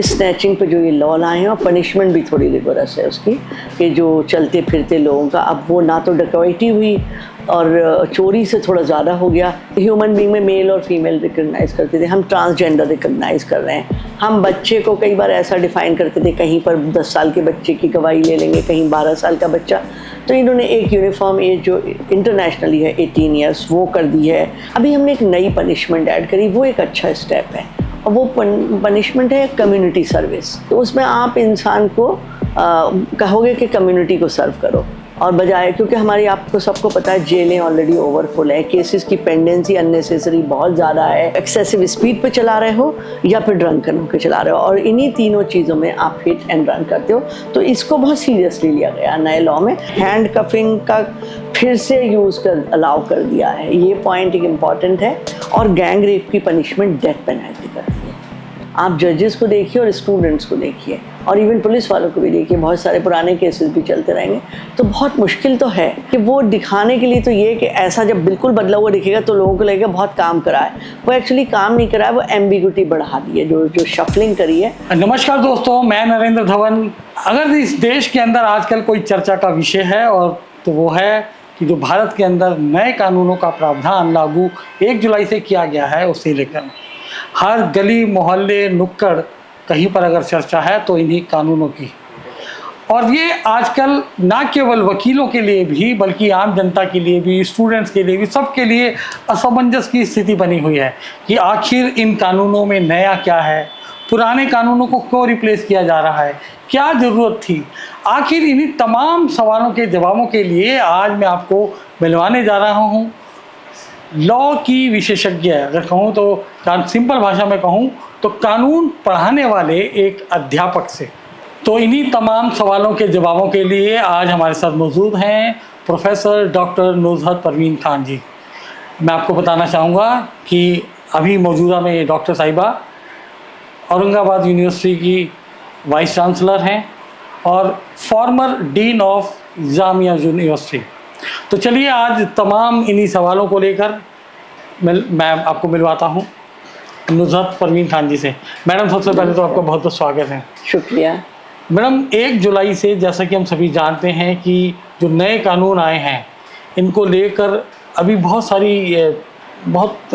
Snatching पे जो ये लॉ लाए हैं, और पनिशमेंट भी थोड़ी रिगोरस है उसकी, कि जो चलते फिरते लोगों का अब वो ना तो डकैती हुई और चोरी से थोड़ा ज़्यादा हो गया। ह्यूमन बीइंग में मेल और फीमेल रिकग्नाइज़ करते थे, हम ट्रांसजेंडर रिकग्नाइज़ कर रहे हैं। हम बच्चे को कई बार ऐसा डिफ़ाइन करते थे, कहीं पर 10 साल के बच्चे की गवाही ले लेंगे, कहीं 12 साल का बच्चा। तो इन्होंने एक यूनिफॉर्म एज जो इंटरनेशनली है 18 ईयर्स वो कर दी है। अभी हमने एक नई पनिशमेंट ऐड करी, वो एक अच्छा स्टेप है, और वो पनिशमेंट है कम्युनिटी सर्विस। तो उसमें आप इंसान को कहोगे कि कम्युनिटी को सर्व करो, और बजाय, क्योंकि हमारी आपको सबको पता है जेलें ऑलरेडी ओवरफुल है, केसेस की पेंडेंसी अननेसेसरी बहुत ज़्यादा है, एक्सेसिव स्पीड पे चला रहे हो या फिर ड्रंकन होकर चला रहे हो, और इन्हीं तीनों चीज़ों में आप हिट एंड रन करते हो। तो इसको बहुत सीरियसली लिया गया नए लॉ में। हैंड कफिंग का फिर से यूज़ कर अलाउ कर दिया है, ये पॉइंट एक इम्पॉर्टेंट है। और गैंग रेप की पनिशमेंट डेथ पेनल्टी करती है। आप जजेस को देखिए और स्टूडेंट्स को देखिए, और इवन पुलिस वालों को भी देखिए, बहुत सारे पुराने केसेस भी चलते रहेंगे। तो बहुत मुश्किल तो है कि वो दिखाने के लिए, तो ये कि ऐसा जब बिल्कुल बदला हुआ दिखेगा तो लोगों को लगेगा बहुत काम करा है, वो एक्चुअली काम नहीं करा है, वो एम्बिग्युइटी बढ़ा दी है, जो शफलिंग करी है। नमस्कार दोस्तों, मैं नरेंद्र धवन। अगर इस देश के अंदर आजकल कोई चर्चा का विषय है और तो वो है कि जो भारत के अंदर नए कानूनों का प्रावधान लागू 1 जुलाई से किया गया है, उसे लेकर हर गली मोहल्ले नुक्कड़ कहीं पर अगर चर्चा है तो इन्हीं कानूनों की। और ये आजकल ना केवल वकीलों के लिए भी बल्कि आम जनता के लिए भी, स्टूडेंट्स के लिए भी, सबके लिए असमंजस की स्थिति बनी हुई है कि आखिर इन कानूनों में नया क्या है, पुराने कानूनों को क्यों रिप्लेस किया जा रहा है, क्या ज़रूरत थी। आखिर इन्हीं तमाम सवालों के जवाबों के लिए आज मैं आपको मिलवाने जा रहा हूँ लॉ की विशेषज्ञ, अगर कहूँ तो सिंपल भाषा में कहूँ तो कानून पढ़ाने वाले एक अध्यापक से। तो इन्हीं तमाम सवालों के जवाबों के लिए आज हमारे साथ मौजूद हैं प्रोफेसर डॉक्टर नुज़हत परवीन खान जी। मैं आपको बताना चाहूँगा कि अभी मौजूदा में डॉक्टर साहिबा औरंगाबाद यूनिवर्सिटी की वाइस चांसलर हैं और former dean of Jamia university. तो चलिए आज तमाम इन्हीं सवालों को लेकर मैं आपको मिलवाता हूँ नुज़हत परवीन खान जी से। मैडम, सबसे पहले तो आपका बहुत बहुत स्वागत है। शुक्रिया। मैडम, 1 जुलाई से जैसा कि हम सभी जानते हैं कि जो नए कानून आए हैं, इनको लेकर अभी बहुत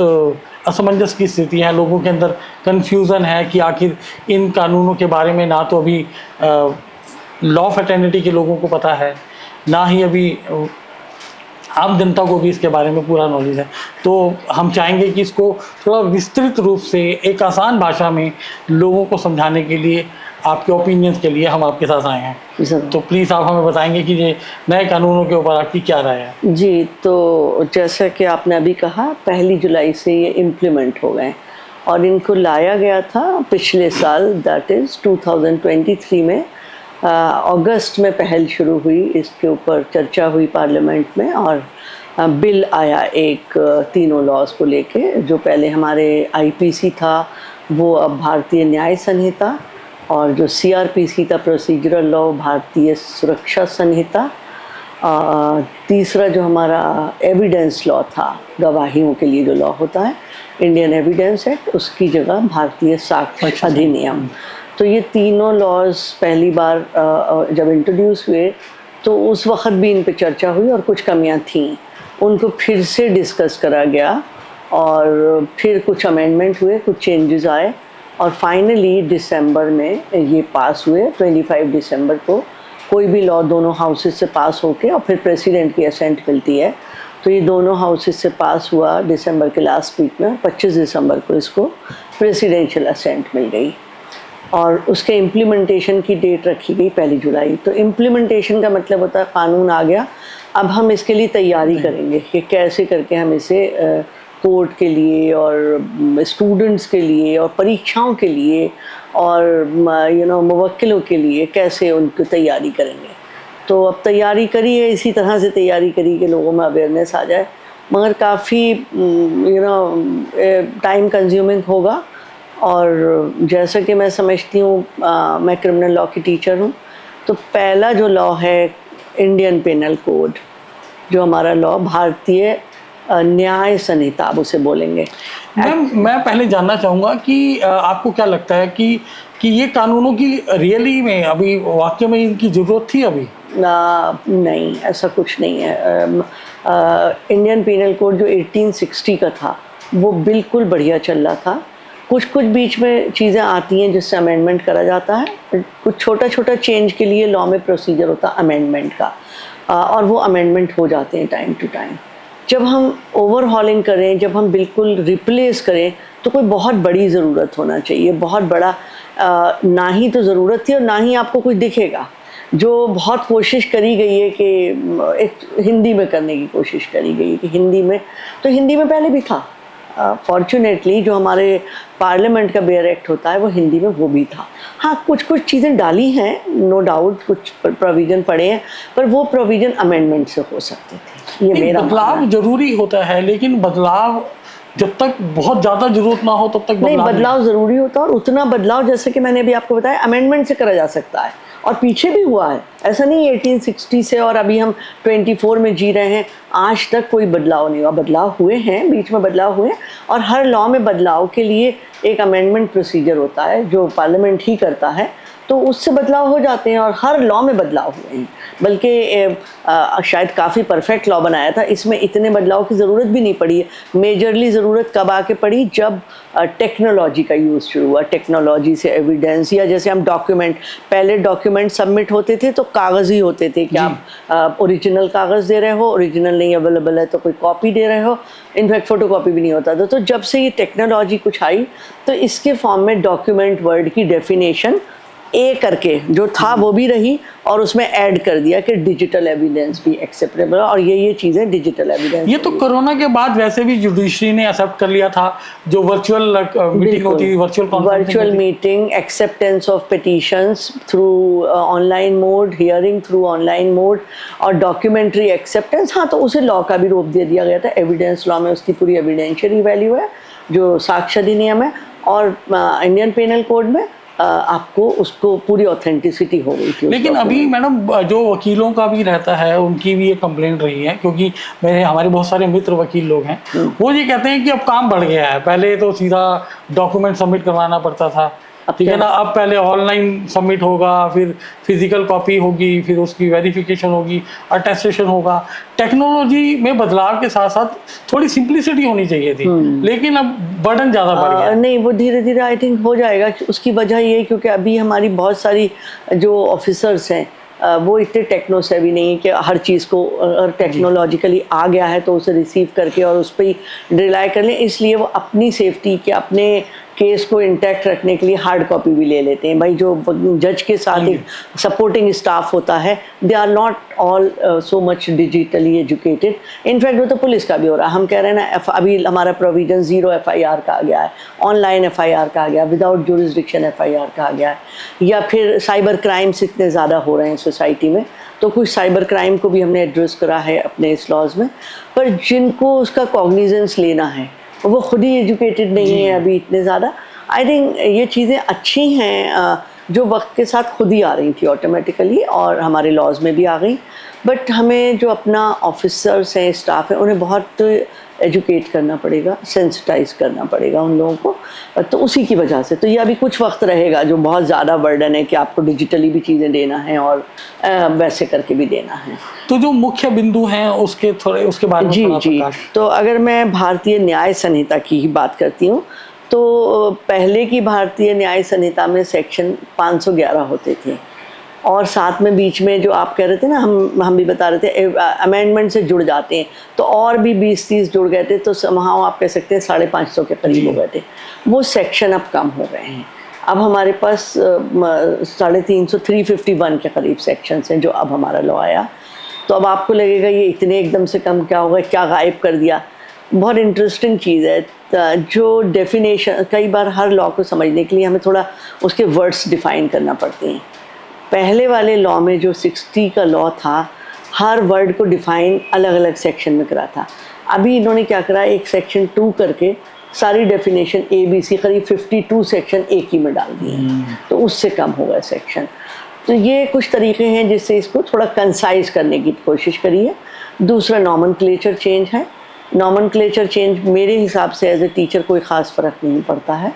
असमंजस की स्थिति है, लोगों के अंदर कन्फ्यूज़न है कि आखिर इन कानूनों के बारे में ना तो अभी लॉ फ्रेटर्निटी के लोगों को पता है, ना ही अभी आम जनता को भी इसके बारे में पूरा नॉलेज है। तो हम चाहेंगे कि इसको थोड़ा विस्तृत रूप से एक आसान भाषा में लोगों को समझाने के लिए, आपके ओपिनियंस के लिए हम आपके साथ आए हैं। तो प्लीज़ आप हमें बताएंगे कि ये नए कानूनों के ऊपर आपकी क्या राय है। जी, तो जैसा कि आपने अभी कहा, 1 जुलाई से ये इम्प्लीमेंट हो गए, और इनको लाया गया था पिछले साल, दैट इज़ 2023 में। अगस्त में पहल शुरू हुई, इसके ऊपर चर्चा हुई पार्लियामेंट में, और बिल आया एक तीनों लॉज को लेके। जो पहले हमारे आईपीसी था वो अब भारतीय न्याय संहिता, और जो सीआरपीसी था प्रोसीजरल लॉ, भारतीय सुरक्षा संहिता। तीसरा जो हमारा एविडेंस लॉ था, गवाहियों के लिए जो लॉ होता है, इंडियन एविडेंस एक्ट, उसकी जगह भारतीय साक्ष्य अधिनियम। तो ये तीनों लॉज पहली बार जब इंट्रोड्यूस हुए तो उस वक्त भी इन पे चर्चा हुई, और कुछ कमियां थीं, उनको फिर से डिस्कस करा गया, और फिर कुछ अमेंडमेंट हुए, कुछ चेंजेस आए, और फाइनली दिसंबर में ये पास हुए। 25 दिसंबर को कोई भी लॉ दोनों हाउसेस से पास होके और फिर प्रेसिडेंट की असेंट मिलती है, तो ये दोनों हाउसेस से पास हुआ दिसंबर के लास्ट वीक में। 25 दिसंबर को इसको प्रेसिडेंशियल असेंट मिल गई, और उसके इम्प्लीमेंटेशन की डेट रखी गई 1 जुलाई। तो इम्प्लीमेंटेशन का मतलब होता है कानून आ गया, अब हम इसके लिए तैयारी करेंगे कि कैसे करके हम इसे कोर्ट के लिए और स्टूडेंट्स के लिए और परीक्षाओं के लिए और मुवक्किलों के लिए कैसे उनको तैयारी करेंगे। तो अब तैयारी करी है, इसी तरह से तैयारी करी कि लोगों में अवेयरनेस आ जाए, मगर काफ़ी टाइम कंज्यूमिंग होगा। और जैसा कि मैं समझती हूँ, मैं क्रिमिनल लॉ की टीचर हूँ, तो पहला जो लॉ है इंडियन पेनल कोड, जो हमारा लॉ भारतीय न्याय संहिता आप उसे बोलेंगे। मैं पहले जानना चाहूँगा कि आपको क्या लगता है कि ये कानूनों की रियली में अभी वाकई में इनकी ज़रूरत थी अभी? नहीं, ऐसा कुछ नहीं है। इंडियन पीनल कोड जो 1860 का था वो बिल्कुल बढ़िया चल रहा था। कुछ कुछ बीच में चीज़ें आती हैं जिससे अमेंडमेंट करा जाता है। कुछ छोटा छोटा चेंज के लिए लॉ में प्रोसीजर होता है अमेंडमेंट का, और वो अमेंडमेंट हो जाते हैं टाइम टू टाइम। जब हम ओवरहॉलिंग करें, जब हम बिल्कुल रिप्लेस करें, तो कोई बहुत बड़ी ज़रूरत होना चाहिए, बहुत बड़ा ना ही तो ज़रूरत थी और ना ही आपको कुछ दिखेगा। जो बहुत कोशिश करी गई है कि एक हिंदी में करने की कोशिश करी गई है कि हिंदी में, तो हिंदी में पहले भी था। फॉर्चुनेटली जो हमारे पार्लियामेंट का बेयर एक्ट होता है वो हिंदी में वो भी था। हाँ, कुछ कुछ चीज़ें डाली हैं, नो डाउट, कुछ प्रोविज़न पड़े हैं, पर वो प्रोविज़न अमेंडमेंट से हो सकते थे। ये मेरा बदलाव जरूरी होता है, लेकिन बदलाव जब तक बहुत ज़्यादा जरूरत ना हो तब तक नहीं, बदलाव ज़रूरी होता है, और उतना बदलाव जैसे कि मैंने अभी आपको बताया अमेंडमेंट से करा जा सकता है, और पीछे भी हुआ है। ऐसा नहीं 1860 से और अभी हम 24 में जी रहे हैं, आज तक कोई बदलाव नहीं हुआ। बदलाव हुए हैं, बीच में बदलाव हुए हैं, और हर लॉ में बदलाव के लिए एक अमेंडमेंट प्रोसीजर होता है जो पार्लियामेंट ही करता है, तो उससे बदलाव हो जाते हैं, और हर लॉ में बदलाव हुए हैं। बल्कि शायद काफ़ी परफेक्ट लॉ बनाया था, इसमें इतने बदलाव की ज़रूरत भी नहीं पड़ी है। मेजरली ज़रूरत कब आके पड़ी, जब टेक्नोलॉजी का यूज़ शुरू हुआ। टेक्नोलॉजी से एविडेंस, या जैसे हम डॉक्यूमेंट, पहले डॉक्यूमेंट सबमिट होते थे तो कागज़ ही होते थे कि आप ओरिजिनल कागज़ दे रहे हो, ओरिजिनल नहीं अवेलेबल है तो कोई कॉपी दे रहे हो, इनफैक्ट फ़ोटो कॉपी भी नहीं होता था। तो जब से ये टेक्नोलॉजी कुछ आई तो इसके फॉर्म में डॉक्यूमेंट वर्ड की डेफिनेशन ए करके जो था वो भी रही, और उसमें ऐड कर दिया कि डिजिटल एविडेंस भी एक्सेप्टेबल, और ये चीज़ें डिजिटल एविडेंस। ये तो कोरोना के बाद वैसे भी जुडिशरी ने एक्सेप्ट कर लिया था, जो वर्चुअल मीटिंग होती थी, virtual meeting, acceptance of petitions through online mode, hearing through online mode, और डॉक्यूमेंट्री एक्सेप्टेंस। हाँ, तो उसे लॉ का भी रोक दे दिया गया था। एविडेंस लॉ में उसकी पूरी एविडेंशियरी वैल्यू है जो साक्ष्य अधिनियम है, और इंडियन पेनल कोड में आपको उसको पूरी ऑथेंटिसिटी हो गई थी। लेकिन अभी मैडम जो वकीलों का भी रहता है उनकी भी ये कंप्लेंट रही है, क्योंकि हमारे बहुत सारे मित्र वकील लोग हैं, वो ये कहते हैं कि अब काम बढ़ गया है। पहले तो सीधा डॉक्यूमेंट सबमिट करवाना पड़ता था, ठीक है ना, अब पहले ऑनलाइन सबमिट होगा, फिर फिजिकल कॉपी होगी, फिर उसकी वेरिफिकेशन होगी, अटेस्टेशन होगा। टेक्नोलॉजी में बदलाव के साथ साथ थोड़ी सिंप्लिसिटी होनी चाहिए थी, लेकिन अब बर्डन ज़्यादा बढ़ गया। नहीं, वो धीरे धीरे आई थिंक हो जाएगा। उसकी वजह ये है क्योंकि अभी हमारी बहुत सारी जो ऑफिसर्स हैं वो इतने टेक्नो सेवी नहीं है कि हर चीज़ को अगर टेक्नोलॉजिकली आ गया है तो उसे रिसीव करके और उस पर ही रिलाई कर लें। इसलिए वो अपनी सेफ्टी के, अपने केस को इंटैक्ट रखने के लिए हार्ड कॉपी भी ले लेते हैं। भाई जो जज के साथ एक सपोर्टिंग स्टाफ होता है, they are not all so much digitally educated. In fact वो तो पुलिस का भी हो रहा है। हम कह रहे हैं ना, अभी हमारा प्रोविजन 0 FIR का आ गया है, ऑनलाइन FIR का आ गया, विदाउट जुरिस्डिक्शन FIR का आ गया है, या फिर साइबर क्राइम्स इतने ज़्यादा हो रहे हैं सोसाइटी में, तो कुछ साइबर क्राइम को भी हमने एड्रेस करा है अपने इस लॉज में। पर जिनको उसका कॉग्निजेंस लेना है वो खुद ही एजुकेटेड नहीं है अभी इतने ज़्यादा। आई थिंक ये चीज़ें अच्छी हैं जो वक्त के साथ खुद ही आ रही थी ऑटोमेटिकली, और हमारे लॉज में भी आ गई। बट हमें जो अपना ऑफिसर्स हैं, स्टाफ है, उन्हें बहुत एजुकेट करना पड़ेगा, सेंसिटाइज करना पड़ेगा उन लोगों को। तो उसी की वजह से तो ये अभी कुछ वक्त रहेगा जो बहुत ज़्यादा बर्डन है कि आपको डिजिटली भी चीज़ें देना है और वैसे करके भी देना है। तो जो मुख्य बिंदु हैं उसके बारे में जी। तो अगर मैं भारतीय न्याय संहिता की ही बात करती हूँ तो पहले की भारतीय न्याय संहिता में सेक्शन 511 होते थे, और साथ में बीच में जो आप कह रहे थे ना, हम भी बता रहे थे अमेंडमेंट से जुड़ जाते हैं, तो और भी 20-30 जुड़ गए थे, तो वहाँ आप कह सकते हैं 550 के करीब हो गए थे। वो सेक्शन अब कम हो गए हैं। अब हमारे पास 350 351 के करीब सेक्शंस हैं जो अब हमारा लॉ आया। तो अब आपको लगेगा ये इतने एकदम से कम क्या होगा, क्या गायब कर दिया। बहुत इंटरेस्टिंग चीज़ है। जो डेफिनेशन, कई बार हर लॉ को समझने के लिए हमें थोड़ा उसके वर्ड्स डिफ़ाइन करना पड़ते हैं। पहले वाले लॉ में जो 60 का लॉ था, हर वर्ड को डिफ़ाइन अलग अलग सेक्शन में करा था। अभी इन्होंने क्या करा, एक सेक्शन 2 करके सारी डेफिनेशन ABC करीब 52 सेक्शन एक ही में डाल दिए, तो उससे कम हो गया सेक्शन। तो ये कुछ तरीके हैं जिससे इसको थोड़ा कंसाइज करने की कोशिश करी है। दूसरा नॉमेनक्लेचर चेंज है। नॉमेनक्लेचर चेंज मेरे हिसाब से एज ए टीचर कोई ख़ास फ़र्क नहीं पड़ता है।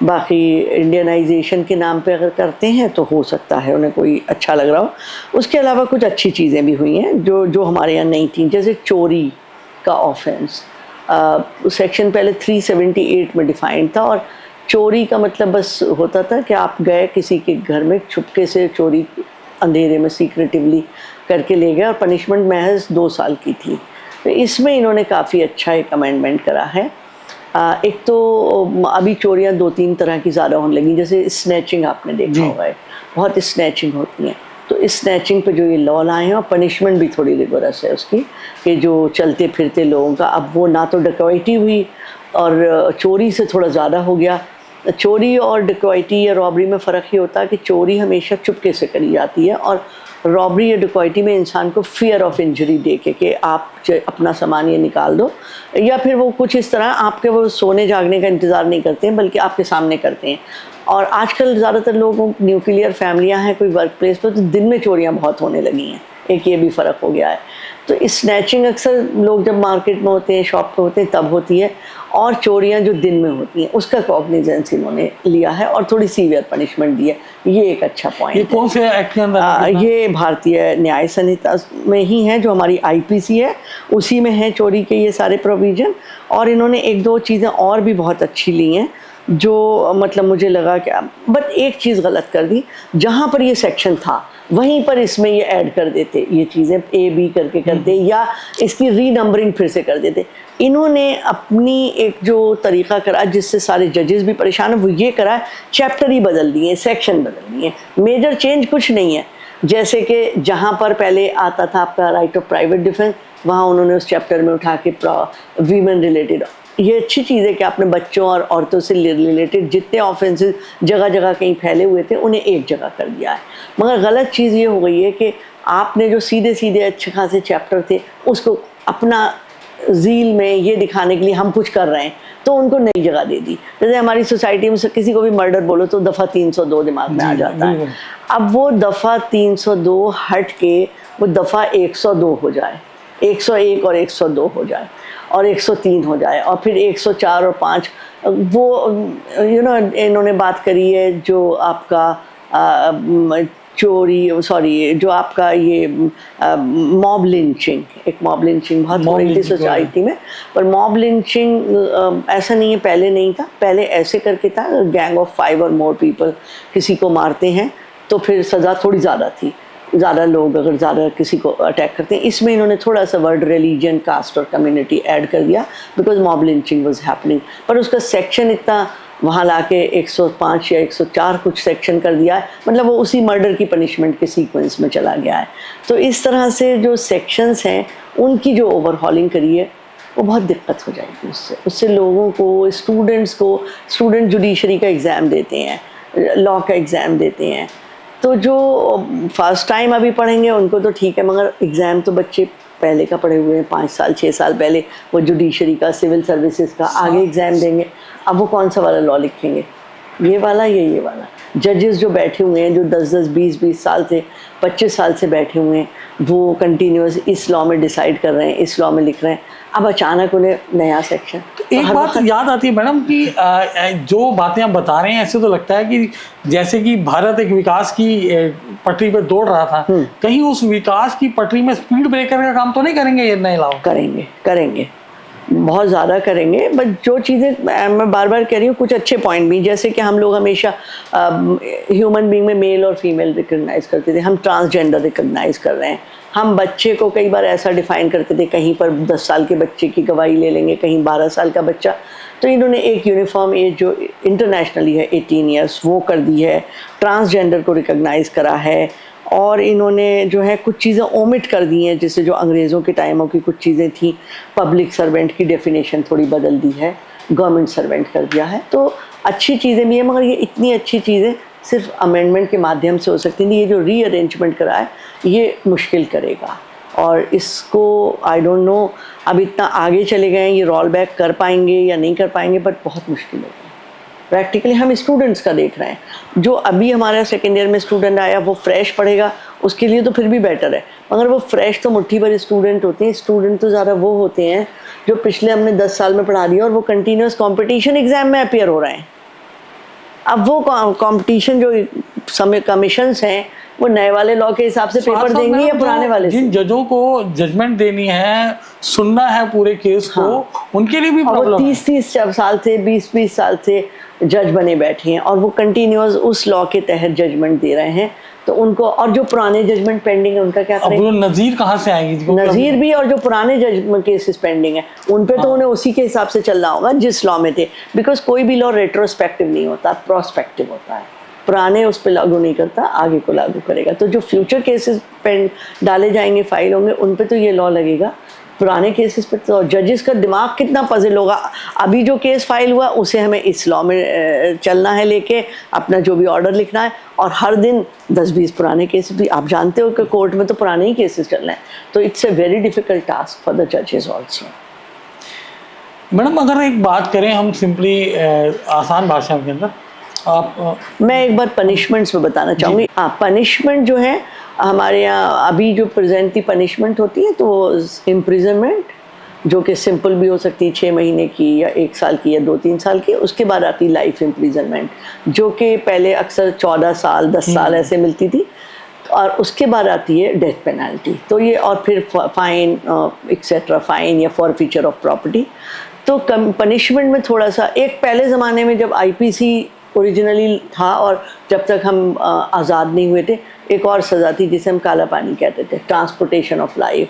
बाकी इंडियनाइजेशन के नाम पे अगर करते हैं तो हो सकता है उन्हें कोई अच्छा लग रहा हो। उसके अलावा कुछ अच्छी चीज़ें भी हुई हैं जो हमारे यहाँ नहीं थी, जैसे चोरी का ऑफेंस सेक्शन पहले 378 में डिफाइंड था, और चोरी का मतलब बस होता था कि आप गए किसी के घर में चुपके से चोरी अंधेरे में सीक्रेटिवली करके ले गए, और पनिशमेंट महज 2 साल की थी। तो इसमें इन्होंने काफ़ी अच्छा एक अमेंडमेंट करा है। एक तो अभी चोरियां 2-3 तरह की ज़्यादा होने लगी, जैसे स्नैचिंग आपने देखा होगा, बहुत स्नैचिंग होती हैं। तो इस स्नैचिंग पे जो ये लॉ लाए हैं, और पनिशमेंट भी थोड़ी रिगोरस है उसकी, कि जो चलते फिरते लोगों का, अब वो ना तो डकैती हुई और चोरी से थोड़ा ज़्यादा हो गया। चोरी और डकैती या रॉबरी में फ़र्क ही होता है कि चोरी हमेशा चुपके से करी जाती है, और रॉबरी या डकैती में इंसान को फियर ऑफ इंजरी दे के कि आप अपना सामान ये निकाल दो, या फिर वो कुछ इस तरह आपके वो सोने जागने का इंतज़ार नहीं करते हैं बल्कि आपके सामने करते हैं। और आजकल ज़्यादातर लोग न्यूक्लियर फैमिलियाँ हैं कोई वर्क प्लेस पर, तो दिन में चोरियाँ बहुत होने लगी हैं, एक ये भी फ़र्क हो गया है। तो स्नैचिंग अक्सर लोग जब मार्केट में होते हैं, शॉप पे होते हैं, तब होती है, और चोरियां जो दिन में होती हैं उसका कॉग्निजेंस इन्होंने लिया है और थोड़ी सीवियर पनिशमेंट दी है। ये एक अच्छा पॉइंट है। ये कौन से एक्ट के अंदर? ये भारतीय न्याय संहिता में ही है, जो हमारी आईपीसी है उसी में है चोरी के ये सारे प्रोविज़न। और इन्होंने 1-2 चीज़ें और भी बहुत अच्छी ली हैं, जो मतलब मुझे लगा कि बट एक चीज़ गलत कर दी, जहाँ पर ये सेक्शन था वहीं पर इसमें ये ऐड कर देते, ये चीज़ें A-B करके करते, या इसकी रीनंबरिंग फिर से कर देते। इन्होंने अपनी एक जो तरीक़ा करा जिससे सारे जजेस भी परेशान हैं, वो ये करा चैप्टर ही बदल दिए, सेक्शन बदल दिए, मेजर चेंज कुछ नहीं है। जैसे कि जहाँ पर पहले आता था आपका राइट ऑफ प्राइवेट डिफेंस, वहाँ उन्होंने उस चैप्टर में उठा के वीमेन रिलेटेड, ये अच्छी चीज़ है कि आपने बच्चों और औरतों से रिलेटेड जितने ऑफेंसेस जगह जगह कहीं फैले हुए थे उन्हें एक जगह कर दिया है। मगर गलत चीज़ ये हो गई है कि आपने जो सीधे सीधे अच्छे खासे चैप्टर थे उसको अपना ज़ील में ये दिखाने के लिए हम कुछ कर रहे हैं तो उनको नई जगह दे दी। जैसे हमारी सोसाइटी में किसी को भी मर्डर बोलो तो दफ़ा 302 दिमाग में आ जाता है। अब वो दफ़ा 302 हट के वो दफ़ा 102 हो जाए, 101 और 102 हो जाए, और 103 हो जाए, और फिर 104 और 5। वो इन्होंने बात करी है जो आपका चोरी, सॉरी, जो आपका ये मॉब लिंचिंग, एक मॉब लिंचिंग बहुत हो रही थी सोसाइटी में, पर मॉब लिंचिंग ऐसा नहीं है, पहले नहीं था। पहले ऐसे करके था, गैंग ऑफ 5 और मोर पीपल किसी को मारते हैं तो फिर सज़ा थोड़ी ज़्यादा थी, ज़्यादा लोग अगर ज़्यादा किसी को अटैक करते हैं। इसमें इन्होंने थोड़ा सा वर्ड रिलीजन, कास्ट और कम्युनिटी ऐड कर दिया, because mob lynching was happening, पर उसका सेक्शन इतना वहाँ लाके 105 या 104 कुछ सेक्शन कर दिया है, मतलब वो उसी मर्डर की पनिशमेंट के सीक्वेंस में चला गया है। तो इस तरह से जो सेक्शंस हैं उनकी जो ओवरहॉलिंग करी है वो बहुत दिक्कत हो जाएगी उससे लोगों को, स्टूडेंट जुडिशरी का एग्ज़ाम देते हैं, लॉ का एग्ज़ाम देते हैं, तो जो फर्स्ट टाइम अभी पढ़ेंगे उनको तो ठीक है, मगर एग्ज़ाम तो बच्चे पहले का पढ़े हुए हैं, 5 साल 6 साल पहले वो जुडिशरी का, सिविल सर्विसेज का आगे एग्ज़ाम देंगे। अब वो कौन सा वाला लॉ लिखेंगे, ये वाला या ये वाला? जजेस जो बैठे हुए हैं, जो 10-10 20-20 साल से 25 साल से बैठे हुए हैं, वो कंटिन्यूस इस लॉ में डिसाइड कर रहे हैं, इस लॉ में लिख रहे हैं, अब अचानक उन्हें नया सेक्शन। एक बात याद आती है मैडम कि जो बातें आप बता रहे हैं, ऐसे तो लगता है कि जैसे कि भारत एक विकास की पटरी पर दौड़ रहा था, कहीं उस विकास की पटरी में स्पीड ब्रेकर का काम तो नहीं करेंगे ये नए लॉ? करेंगे, बहुत ज़्यादा करेंगे। बट जो चीज़ें मैं बार बार कह रही हूँ, कुछ अच्छे पॉइंट भी, जैसे कि हम लोग हमेशा ह्यूमन बीइंग में मेल और फीमेल रिकग्नाइज करते थे, हम ट्रांसजेंडर रिकग्नाइज कर रहे हैं। हम बच्चे को कई बार ऐसा डिफ़ाइन करते थे, कहीं पर 10 साल के बच्चे की गवाही ले लेंगे, कहीं 12 साल का बच्चा। तो इन्होंने एक यूनिफॉर्म एज जो इंटरनेशनली है 18 ईयर्स वो कर दी है, ट्रांसजेंडर को रिकग्नाइज करा है, और इन्होंने जो है कुछ चीज़ें ओमिट कर दी हैं, जैसे जो अंग्रेज़ों के टाइमों की कुछ चीज़ें थी, पब्लिक सर्वेंट की डेफिनेशन थोड़ी बदल दी है, गवर्नमेंट सर्वेंट कर दिया है। तो अच्छी चीज़ें भी हैं, मगर ये इतनी अच्छी चीज़ें सिर्फ अमेंडमेंट के माध्यम से हो सकती नहीं। ये जो रीअरेंजमेंट करा है ये मुश्किल करेगा, और इसको आई डोंट नो अब इतना आगे चले गए हैं, ये रोल बैक कर पाएंगे या नहीं कर पाएंगे, बट बहुत मुश्किल होगा। प्रैक्टिकली हम स्टूडेंट्स का देख रहे हैं। जो अभी हमारा सेकेंड ईयर में स्टूडेंट आया वो फ्रेश पढ़ेगा, उसके लिए तो फिर भी बेटर है, मगर वो फ्रेश तो मुट्ठी भर स्टूडेंट होते हैं। स्टूडेंट तो ज़्यादा वो होते हैं जो पिछले हमने 10 साल में पढ़ा दिया और वो कंटिन्यूस कंपटीशन एग्जाम में अपीयर हो रहे हैं। अब वो कंपटीशन जो समय कमीशंस हैं वो नए वाले लॉ के हिसाब से पेपर देंगे या पुराने वाले से? जिन जजों को जजमेंट देनी है, सुनना है पूरे केस को, उनके लिए भी प्रॉब्लम है। 30 साल से 20 साल से जज बने बैठे हैं और वो कंटिन्यूस उस लॉ के तहत जजमेंट दे रहे हैं, तो उनको, और जो पुराने जजमेंट पेंडिंग है उनका क्या करें? अब वो नज़ीर कहाँ से आएंगी? नज़ीर भी, और जो पुराने जजमेंट केसेस पेंडिंग है उन पे तो उन्हें उसी के हिसाब से चलना होगा जिस लॉ में थे, बिकॉज कोई भी लॉ रेट्रोस्पेक्टिव नहीं होता, प्रोस्पेक्टिव होता है। पुराने उस पर लागू नहीं करता, आगे को लागू करेगा। तो जो फ्यूचर केसेस पेंड डाले जाएंगे, फाइल होंगे, उन पे तो ये लॉ लगेगा। पुराने केसेस पे तो जजेस का दिमाग कितना पजल होगा। अभी जो केस फाइल हुआ उसे हमें इस लॉ में चलना है लेके, अपना जो भी ऑर्डर लिखना है, और हर दिन 10-20 पुराने केसेस भी, आप जानते हो कि कोर्ट में तो पुराने ही केसेस चल रहे हैं, तो it's a very difficult task for the जजेस ऑल्सो। मैडम, अगर एक बात करें हम सिंपली आसान भाषा के अंदर, आप मैं एक बार पनिशमेंट्स में बताना चाहूँगी। हाँ, पनिशमेंट जो है हमारे यहाँ अभी जो प्रेजेंटली पनिशमेंट होती है तो इम्प्रिजनमेंट, जो कि सिंपल भी हो सकती है 6 महीने की या 1 साल की या 2-3 साल की। उसके बाद आती है लाइफ इम्प्रिजनमेंट, जो कि पहले अक्सर 14 साल 10 साल ऐसे मिलती थी, और उसके बाद आती है डेथ पेनल्टी। तो ये, और फिर फाइन एक्सेट्रा, फाइन या फॉरफीचर ऑफ प्रॉपर्टी। तो पनिशमेंट में थोड़ा सा, एक पहले ज़माने में जब आईपीसी ओरिजिनली था और जब तक हम आज़ाद नहीं हुए थे, एक और सज़ा थी जिसे हम काला पानी कहते थे, transportation of life,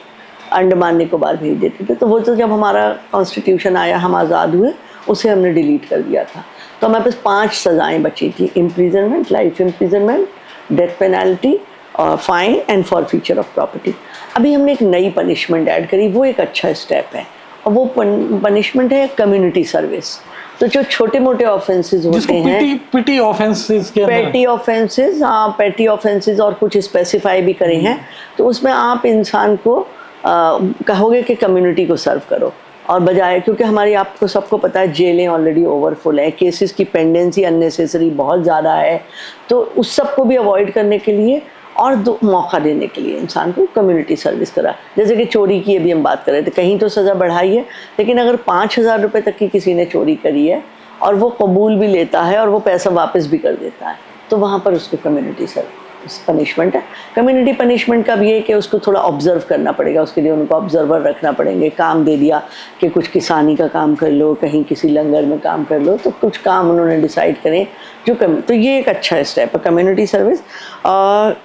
Andaman Nicobar भेज देते थे। तो वो तो जब हमारा कॉन्स्टिट्यूशन आया, हम आज़ाद हुए, उसे हमने डिलीट कर दिया था। तो हमारे पास 5 सज़ाएँ बची थी: imprisonment, life imprisonment, death penalty, और fine and forfeiture of property. अभी हमने एक नई पनिशमेंट ऐड करी, वो एक अच्छा स्टेप है, और वो पनिशमेंट है कम्युनिटी सर्विस। तो जो छोटे मोटे ऑफेंसेस होते हैं, पेटी ऑफेंसेस के अंदर, पेटी ऑफेंसेस, हाँ, पेटी ऑफेंसेस और कुछ स्पेसिफाई भी करे हैं, तो उसमें आप इंसान को कहोगे कि कम्युनिटी को सर्व करो, और बजाय, क्योंकि हमारी, आपको सबको पता है, जेलें ऑलरेडी ओवरफुल है, केसेस की पेंडेंसी अननेसेसरी बहुत ज़्यादा है, तो उस सब को भी अवॉइड करने के लिए और मौका देने के लिए इंसान को कम्युनिटी सर्विस करा। जैसे कि चोरी की अभी हम बात कर रहे थे, कहीं तो सज़ा बढ़ाई है, लेकिन अगर 5,000 रुपये तक की किसी ने चोरी करी है और वो कबूल भी लेता है और वो पैसा वापस भी कर देता है, तो वहाँ पर उसको कम्युनिटी सर्विस पनिशमेंट है। कम्युनिटी पनिशमेंट का भी है कि उसको थोड़ा ऑब्जर्व करना पड़ेगा, उसके लिए उनको ऑब्जर्वर रखना पड़ेंगे। काम दे दिया कि कुछ किसानी का काम कर लो, कहीं किसी लंगर में काम कर लो, तो कुछ काम उन्होंने डिसाइड करें जो तो ये एक अच्छा स्टेप है कम्युनिटी सर्विस।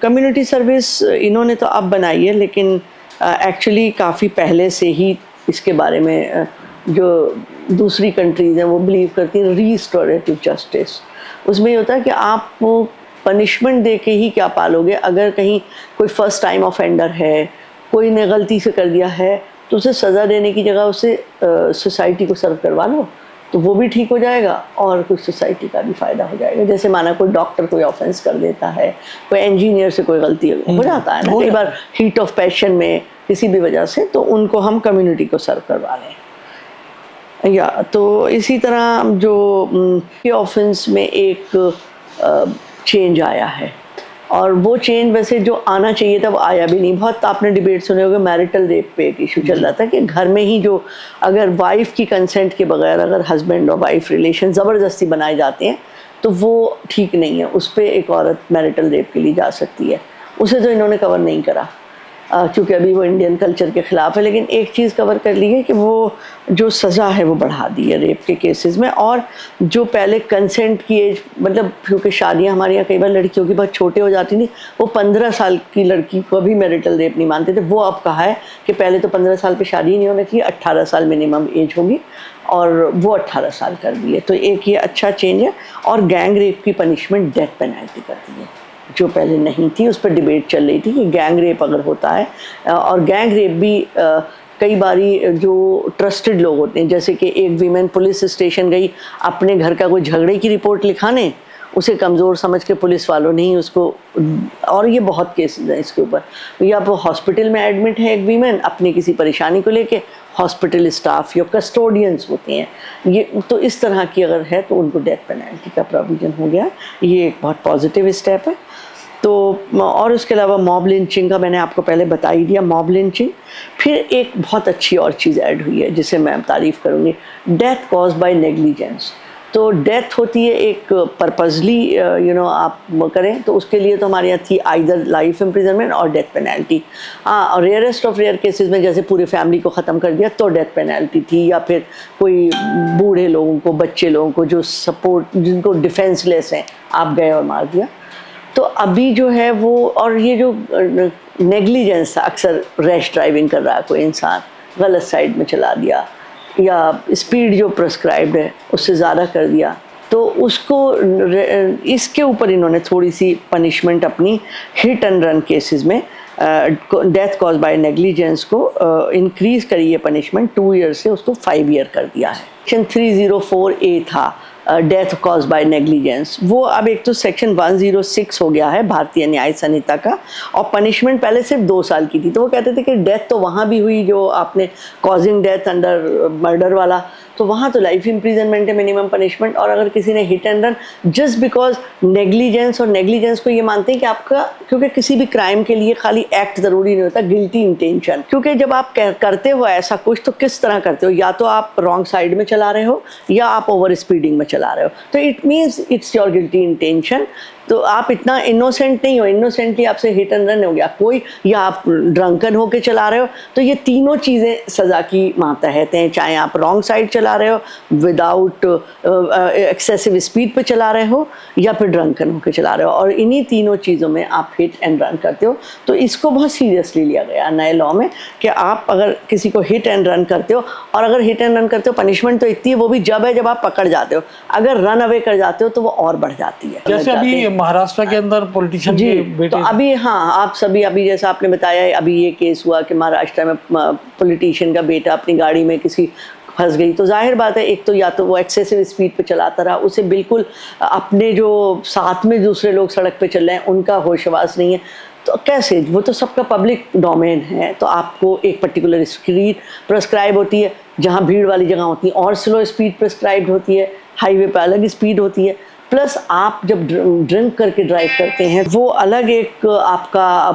कम्युनिटी सर्विस इन्होंने तो अब बनाई है, लेकिन एक्चुअली काफ़ी पहले से ही इसके बारे में जो दूसरी कंट्रीज़ हैं वो बिलीव करती हैं रिस्टोरेटिव जस्टिस। उसमें ये होता है कि आप पनिशमेंट दे के ही क्या पालोगे। अगर कहीं कोई फर्स्ट टाइम ऑफेंडर है, कोई ने गलती से कर दिया है, तो उसे सज़ा देने की जगह उसे सोसाइटी को सर्व करवा लो, तो वो भी ठीक हो जाएगा और कुछ सोसाइटी का भी फ़ायदा हो जाएगा। जैसे माना कोई डॉक्टर कोई ऑफेंस कर देता है, कोई इंजीनियर से कोई गलती हो जाता है ना, कई बार हीट ऑफ पैशन में किसी भी वजह से, तो उनको हम कम्युनिटी को सर्व करवा लें। या तो इसी तरह जो ऑफेंस में एक चेंज आया है, और वो चेंज वैसे जो आना चाहिए था वो आया भी नहीं। बहुत आपने डिबेट सुने होंगे, मैरिटल रेप पे एक इशू चल रहा था कि घर में ही जो, अगर वाइफ की कंसेंट के बगैर अगर हस्बैंड और वाइफ रिलेशन ज़बरदस्ती बनाए जाते हैं तो वो ठीक नहीं है, उस पर एक औरत मैरिटल रेप के लिए जा सकती है। उसे तो इन्होंने कवर नहीं करा क्योंकि अभी वो इंडियन कल्चर के ख़िलाफ़ है, लेकिन एक चीज़ कवर कर ली है कि वो जो सज़ा है वो बढ़ा दी है रेप के केसेस में। और जो पहले कंसेंट की एज, मतलब क्योंकि शादियां हमारे यहाँ कई बार लड़कियों की बहुत छोटे हो जाती थी, वो 15 साल की लड़की को भी मैरिटल रेप नहीं मानते थे। वो अब कहा है कि पहले तो 15 साल पे शादी नहीं होना चाहिए, 18 साल मिनिमम एज होगी, और वो 18 साल कर दी है। तो एक ये अच्छा चेंज है। और गैंग रेप की पनिशमेंट डेथ पेनल्टी कर दी है, जो पहले नहीं थी। उस पर डिबेट चल रही थी कि गैंग रेप अगर होता है, और गैंग रेप भी कई बारी जो ट्रस्टेड लोग होते हैं, जैसे कि एक वीमेन पुलिस स्टेशन गई अपने घर का कोई झगड़े की रिपोर्ट लिखाने, उसे कमज़ोर समझ के पुलिस वालों ने ही उसको, और ये बहुत केसेस हैं इसके ऊपर। या वो हॉस्पिटल में एडमिट है एक वीमेन अपनी किसी परेशानी को लेके, हॉस्पिटल स्टाफ या कस्टोडियंस होते हैं, ये तो इस तरह की अगर है तो उनको डेथ पेनल्टी का प्रोविज़न हो गया। ये एक बहुत पॉजिटिव स्टेप है। तो और उसके अलावा मॉब लिंचिंग का मैंने आपको पहले बता ही दिया, मॉब लिंचिंग। फिर एक बहुत अच्छी और चीज़ ऐड हुई है जिसे मैं तारीफ़ करूँगी, डेथ कॉज बाय नेग्लिजेंस। तो डेथ होती है एक पर्पजली आप करें तो उसके लिए तो हमारे यहाँ थी आइदर लाइफ इम्प्रिजनमेंट और डेथ पेनल्टी। हाँ, और रेयरेस्ट ऑफ रेयर केसेस में जैसे पूरे फैमिली को ख़त्म कर दिया तो डेथ पेनल्टी थी, या फिर कोई बूढ़े लोगों को, बच्चे लोगों को जो सपोर्ट, जिनको डिफेंसलेस हैं, आप गए और मार दिया। तो अभी जो है वो, और ये जो नेग्लिजेंस था, अक्सर रैश ड्राइविंग कर रहा है कोई इंसान, गलत साइड में चला दिया या स्पीड जो प्रेस्क्राइब्ड है उससे ज़्यादा कर दिया, तो उसको इसके ऊपर इन्होंने थोड़ी सी पनिशमेंट अपनी हिट एंड रन केसेस में डेथ कॉज बाय नेग्लिजेंस को इंक्रीज़ करी है पनिशमेंट, 2 ईयर से उसको 5 ईयर कर दिया है। सेक्शन 304A था डेथ कॉज बाय नेग्लिजेंस, वो अब एक तो सेक्शन 106 हो गया है भारतीय न्याय संहिता का, और पनिशमेंट पहले सिर्फ 2 साल की थी। तो वो कहते थे कि डेथ तो वहाँ भी हुई जो आपने कॉजिंग डेथ अंडर मर्डर वाला, तो वहाँ तो लाइफ इम्प्रिजनमेंट है मिनिमम पनिशमेंट। और अगर किसी ने hit and run just because negligence, और नेग्लिजेंस को ये मानते हैं कि आपका, क्योंकि किसी भी क्राइम के लिए खाली एक्ट ज़रूरी नहीं होता, गिल्टी इंटेंशन, क्योंकि जब आप करते हो ऐसा कुछ तो किस तरह करते हो, या तो आप रॉन्ग साइड में चला रहे हो या आप ओवर स्पीडिंग में चला रहे हो, तो it means it's your guilty intention. तो आप इतना इनोसेंट नहीं हो, इनोसेंटली आपसे हिट एंड रन हो गया कोई, या आप ड्रंकन होके चला रहे हो, तो ये तीनों चीज़ें सज़ा की मातहत हैं। चाहे आप रॉन्ग साइड चला रहे हो, विदाउट एक्सेसिव स्पीड पे चला रहे हो, या फिर ड्रंकन होके चला रहे हो, और इन्हीं तीनों चीज़ों में आप हिट एंड रन करते हो। तो इसको बहुत सीरियसली लिया गया नए लॉ में कि आप अगर किसी को हिट एंड रन करते हो, और अगर हिट एंड रन करते हो पनिशमेंट तो इतनी है, वो भी जब है जब आप पकड़ जाते हो, अगर रन अवे कर जाते हो तो वो और बढ़ जाती है। जैसे अभी महाराष्ट्र के अंदर पॉलिटिशियन के बेटे, तो अभी हाँ, आप सभी अभी जैसा आपने बताया, अभी ये केस हुआ कि महाराष्ट्र में पॉलिटिशियन का बेटा अपनी गाड़ी में किसी फंस गई, तो जाहिर बात है एक तो या तो वो एक्सेसिव स्पीड पे चलाता रहा, उसे बिल्कुल अपने जो साथ में दूसरे लोग सड़क पे चल रहे हैं उनका होशवास नहीं है, तो कैसे, वो तो सबका पब्लिक डोमेन है। तो आपको एक पर्टिकुलर स्पीड प्रेस्क्राइब होती है, जहाँ भीड़ वाली जगह होती है, और स्लो स्पीड प्रेस्क्राइब होती है, हाईवे पे अलग स्पीड होती है, प्लस आप जब ड्रिंक करके ड्राइव करते हैं वो अलग एक आपका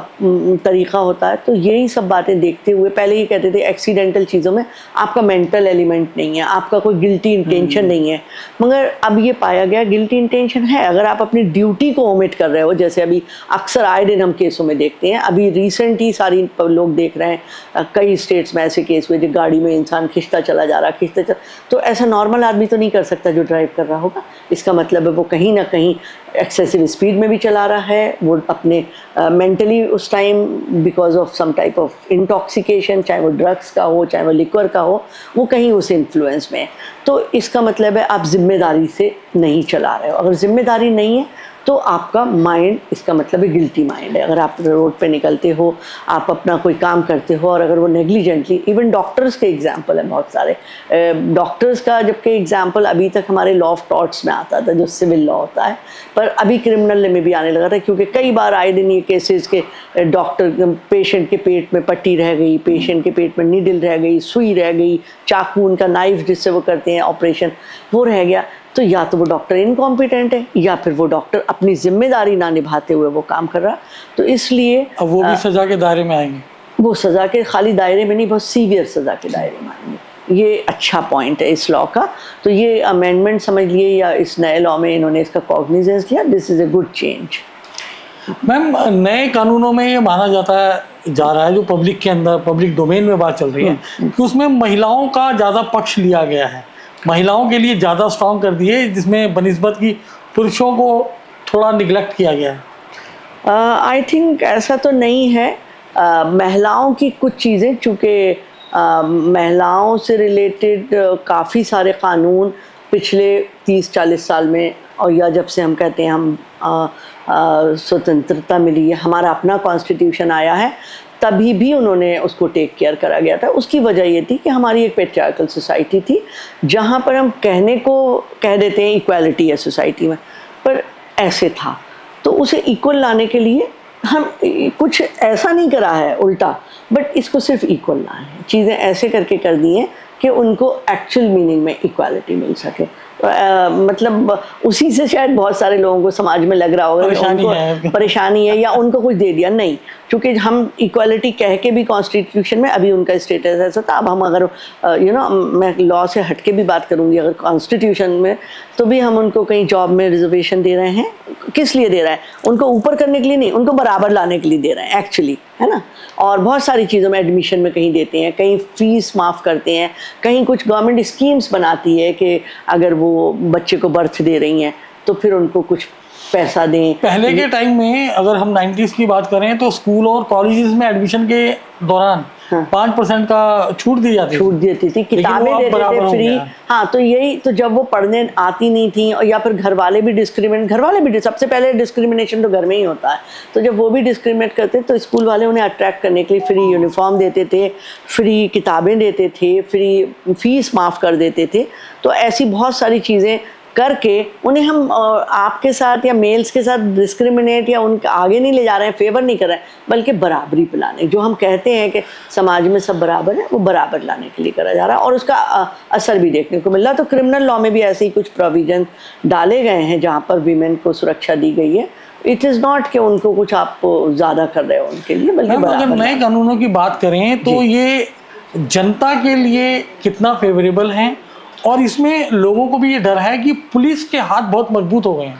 तरीक़ा होता है। तो यही सब बातें देखते हुए, पहले ये कहते थे एक्सीडेंटल चीज़ों में आपका मेंटल एलिमेंट नहीं है, आपका कोई गिल्टी इंटेंशन नहीं है, मगर अब ये पाया गया गिल्टी इंटेंशन है। अगर आप अपनी ड्यूटी को ओमिट कर रहे हो, जैसे अभी अक्सर आए दिन हम केसों में देखते हैं, अभी रिसेंट ही सारी लोग देख रहे हैं, कई स्टेट्स में ऐसे केस हुए जो गाड़ी में इंसान खिंचता चला जा रहा, तो ऐसा नॉर्मल आदमी तो नहीं कर सकता जो ड्राइव कर रहा होगा। इसका मतलब है वो कहीं ना कहीं एक्सेसिव स्पीड में भी चला रहा है, वो अपने मेंटली उस time because of some type of intoxication, चाहे वो ड्रग्स का हो चाहे वो लिक्वर का हो, वो कहीं उस इन्फ्लुएंस में है। तो इसका मतलब है आप जिम्मेदारी से नहीं चला रहे हो। अगर जिम्मेदारी नहीं है तो आपका माइंड, इसका मतलब है गिल्टी माइंड है। अगर आप रोड पे निकलते हो, आप अपना कोई काम करते हो, और अगर वो नेग्लिजेंटली, इवन डॉक्टर्स के एग्जांपल है बहुत सारे, डॉक्टर्स का जबकि एग्जांपल अभी तक हमारे लॉ ऑफ टॉर्ट्स में आता था जो सिविल लॉ होता है, पर अभी क्रिमिनल में भी आने लगा था, क्योंकि कई बार आए दिन ये केसेस के डॉक्टर पेशेंट के पेट में पट्टी रह गई, पेशेंट के पेट में नीडल रह गई, सुई रह गई, चाकू उनका नाइफ जिससे वो करते हैं ऑपरेशन वो रह गया, तो या तो वो डॉक्टर इनकॉम्पिटेंट है या फिर वो डॉक्टर अपनी जिम्मेदारी ना निभाते हुए वो काम कर रहा। तो इसलिए अब वो भी सजा के दायरे में आएंगे, वो सज़ा के खाली दायरे में नहीं, बहुत सीवियर सज़ा के दायरे में आएंगे। ये अच्छा पॉइंट है इस लॉ का। तो ये अमेंडमेंट समझ लिए, या इस नए लॉ में इन्होंने इसका कॉग्निजेंस लिया, this is a good change. Ma'am, नए कानूनों में ये माना जा रहा है, जो पब्लिक के अंदर, पब्लिक डोमेन में बात चल रही है, कि उसमें महिलाओं का ज़्यादा पक्ष लिया गया है, महिलाओं के लिए ज़्यादा स्ट्रॉन्ग कर दिए, जिसमें बनिस्बत की पुरुषों को थोड़ा निगलेक्ट किया गया है। आई थिंक ऐसा तो नहीं है। महिलाओं की कुछ चीज़ें, चूँकि महिलाओं से रिलेटेड काफ़ी सारे कानून पिछले 30-40 साल में, और या जब से हम कहते हैं हम स्वतंत्रता मिली है, हमारा अपना कॉन्स्टिट्यूशन आया है, तभी भी उन्होंने उसको टेक केयर करा गया था। उसकी वजह ये थी कि हमारी एक पेट्रियार्कल सोसाइटी थी, जहाँ पर हम कहने को कह देते हैं इक्वालिटी है सोसाइटी में, पर ऐसे था। तो उसे इक्वल लाने के लिए हम कुछ ऐसा नहीं करा है उल्टा बट इसको सिर्फ इक्वल ना है, चीज़ें ऐसे करके कर दी हैं कि उनको एक्चुअल मीनिंग में इक्वालिटी मिल सके। मतलब उसी से शायद बहुत सारे लोगों को समाज में लग रहा होगा परेशानी है या उनको कुछ दे दिया, नहीं, क्योंकि हम इक्वालिटी कह के भी कॉन्स्टिट्यूशन में अभी उनका स्टेटस ऐसा था। अब हम अगर मैं लॉ से हट के भी बात करूंगी, अगर कॉन्स्टिट्यूशन में तो भी हम उनको कहीं जॉब में रिजर्वेशन दे रहे हैं, किस लिए दे रहे हैं? उनको ऊपर करने के लिए नहीं, उनको बराबर लाने के लिए दे रहे हैं एक्चुअली, है ना। और बहुत सारी चीज़ों में एडमिशन में कहीं देते हैं, कहीं फीस माफ़ करते हैं, कहीं कुछ गवर्नमेंट स्कीम्स बनाती है कि अगर वो बच्चे को बर्थ दे रही हैं तो फिर उनको कुछ पैसा दें। पहले के टाइम में अगर हम 90s की बात करें तो स्कूल और कॉलेजेस में एडमिशन के दौरान 5% का छूट दी जाती थी, किताबें देते थे फ्री। हाँ, तो यही तो जब वो पढ़ने आती नहीं थी या फिर घर वाले भी सबसे पहले डिस्क्रिमिनेशन तो घर में ही होता है, तो जब वो भी डिस्क्रिमिनेट करते तो स्कूल वाले उन्हें अट्रैक्ट करने के लिए फ्री यूनिफॉर्म देते थे, फ्री किताबें देते थे, फ्री फीस माफ़ कर देते थे। तो ऐसी बहुत सारी चीज़ें करके उन्हें हम आपके साथ या मेल्स के साथ डिस्क्रिमिनेट या उनके आगे नहीं ले जा रहे हैं, फेवर नहीं कर रहे हैं, बल्कि बराबरी पे लाने, जो हम कहते हैं कि समाज में सब बराबर है, वो बराबर लाने के लिए करा जा रहा है और उसका असर भी देखने को मिल रहा है। तो क्रिमिनल लॉ में भी ऐसे ही कुछ प्रोविजन डाले गए हैं जहाँ पर वीमेन को सुरक्षा दी गई है। इट इज़ नॉट कि उनको कुछ आप ज़्यादा कर रहे हो उनके लिए, बल्कि अगर नए कानूनों की बात करें तो ये जनता के लिए कितना फेवरेबल है, और इसमें लोगों को भी ये डर है कि पुलिस के हाथ बहुत मजबूत हो गए हैं।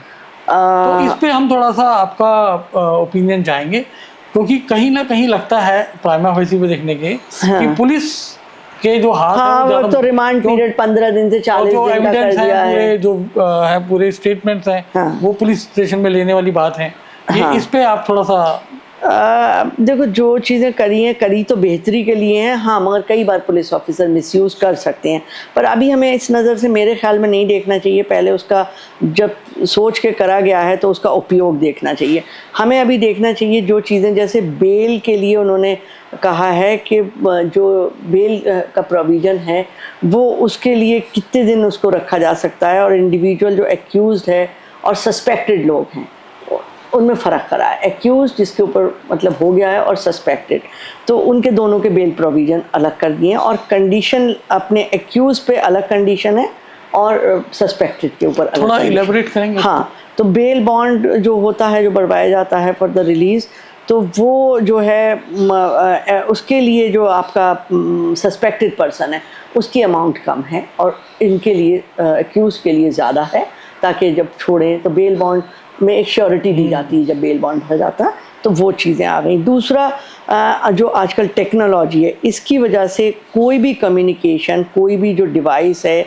तो इस पे हम थोड़ा सा आपका ओपिनियन चाहेंगे, क्योंकि कहीं ना कहीं लगता है प्राइमा फेसी पे देखने के कि पुलिस के जो हाथ वो तो रिमांड पीरियड 15 दिन से 40 दिन का कर दिया है, जो है पूरे स्टेटमेंट्स हैं वो पुलिस स्टेशन में लेने वाली बात है। ये इस पे आप थोड़ा सा देखो, जो चीज़ें करी तो बेहतरी के लिए हैं, हाँ, मगर कई बार पुलिस ऑफिसर मिसयूज़ कर सकते हैं। पर अभी हमें इस नज़र से मेरे ख्याल में नहीं देखना चाहिए, पहले उसका जब सोच के करा गया है तो उसका उपयोग देखना चाहिए। हमें अभी देखना चाहिए जो चीज़ें, जैसे बेल के लिए उन्होंने कहा है कि जो बेल का प्रोविज़न है वो उसके लिए कितने दिन उसको रखा जा सकता है, और इंडिविजुअल जो एक्यूज़ड है और सस्पेक्टेड लोग हैं उनमें फ़र्क करा है। एक्यूज जिसके ऊपर मतलब हो गया है और सस्पेक्टेड, तो उनके दोनों के बेल प्रोविज़न अलग कर दिए हैं, और कंडीशन अपने एक्यूज पे अलग कंडीशन है और सस्पेक्टेड के ऊपर अलग। थोड़ा इलेबोरेट करेंगे? हाँ, तो बेल बॉन्ड जो होता है, जो बढ़वाया जाता है फॉर द रिलीज़, तो वो जो है उसके लिए जो आपका सस्पेक्टेड पर्सन है उसकी अमाउंट कम है, और इनके लिए एक्यूज के लिए ज़्यादा है, ताकि जब छोड़ें तो बेल बॉन्ड में एक श्योरिटी दी जाती है जब बेल बॉन्ड भर जाता है। तो वो चीज़ें आ गई। दूसरा, जो आजकल टेक्नोलॉजी है, इसकी वजह से कोई भी कम्युनिकेशन, कोई भी जो डिवाइस है,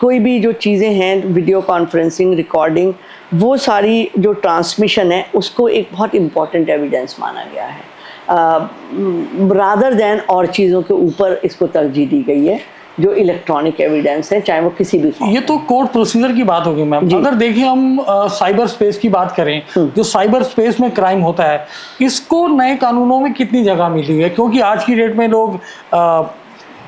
कोई भी जो चीज़ें हैं, वीडियो कॉन्फ्रेंसिंग, रिकॉर्डिंग, वो सारी जो ट्रांसमिशन है उसको एक बहुत इम्पॉर्टेंट एविडेंस माना गया है, रादर दैन और चीज़ों के ऊपर इसको तरजीह दी गई है जो इलेक्ट्रॉनिक एविडेंस है, चाहे वो किसी भी। ये तो कोर्ट प्रोसीजर की बात होगी मैम। अगर देखिए हम साइबर स्पेस की बात करें, जो साइबर स्पेस में क्राइम होता है, इसको नए कानूनों में कितनी जगह मिली है? क्योंकि आज की डेट में लोग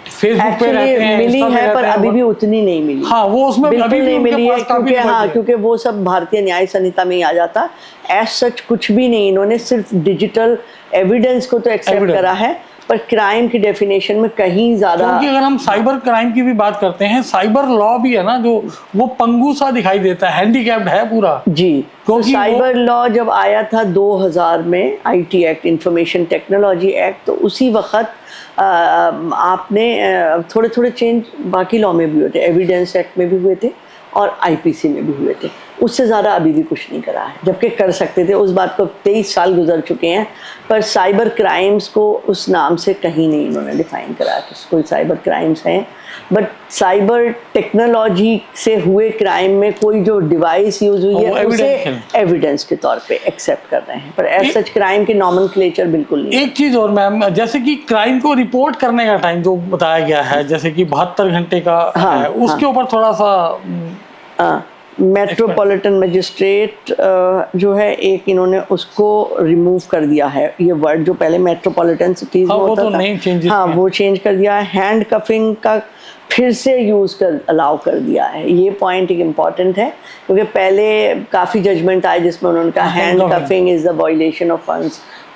फेसबुक पे रहते हैं, मिली है, पर अभी भी उतनी नहीं मिली। हाँ, वो उसमें अभी नहीं मिली है, क्योंकि वो सब भारतीय न्याय संहिता में ही आ जाता। एज सच कुछ भी नहीं, इन्होंने सिर्फ डिजिटल एविडेंस को तो एक्सेप्ट करा है, पर क्राइम की डेफिनेशन में कहीं ज़्यादा। क्योंकि अगर हम साइबर क्राइम की भी बात करते हैं, साइबर लॉ भी है ना, जो वो पंगु सा दिखाई देता है, हैंडीकैप्ड है पूरा जी। क्योंकि साइबर लॉ जब आया था 2000 में, IT act, information technology act, तो उसी वक्त आपने थोड़े थोड़े चेंज बाकी लॉ में भी हुए थे, एविडेंस एक्ट में भी हुए थे और IPC में भी हुए थे। उससे ज़्यादा अभी भी कुछ नहीं करा है, जबकि कर सकते थे। उस बात को 23 साल गुजर चुके हैं, पर साइबर क्राइम्स को उस नाम से कहीं नहीं इन्होंने डिफाइन करा कि कोई साइबर क्राइम्स हैं। बट साइबर टेक्नोलॉजी से हुए क्राइम में कोई जो डिवाइस यूज हुई है उसे एविडेंस के तौर पे एक्सेप्ट कर रहे हैं, पर एज सच क्राइम के नॉमेनक्लेचर बिल्कुल नहीं। एक चीज़ और मैम, जैसे कि क्राइम को रिपोर्ट करने का टाइम जो बताया गया है, जैसे कि 72 घंटे का है, उसके ऊपर थोड़ा सा मेट्रोपॉलिटन मजिस्ट्रेट जो है, एक इन्होंने उसको रिमूव कर दिया है। ये वर्ड जो पहले मेट्रोपॉलिटन सिटीज में होता था, हाँ, वो चेंज कर दिया है। हैंड कफिंग का फिर से यूज़ कर अलाउ कर दिया है। ये पॉइंट एक इम्पॉर्टेंट है, क्योंकि पहले काफ़ी जजमेंट आए जिसमें उन्होंने कहा handcuffing is the violation of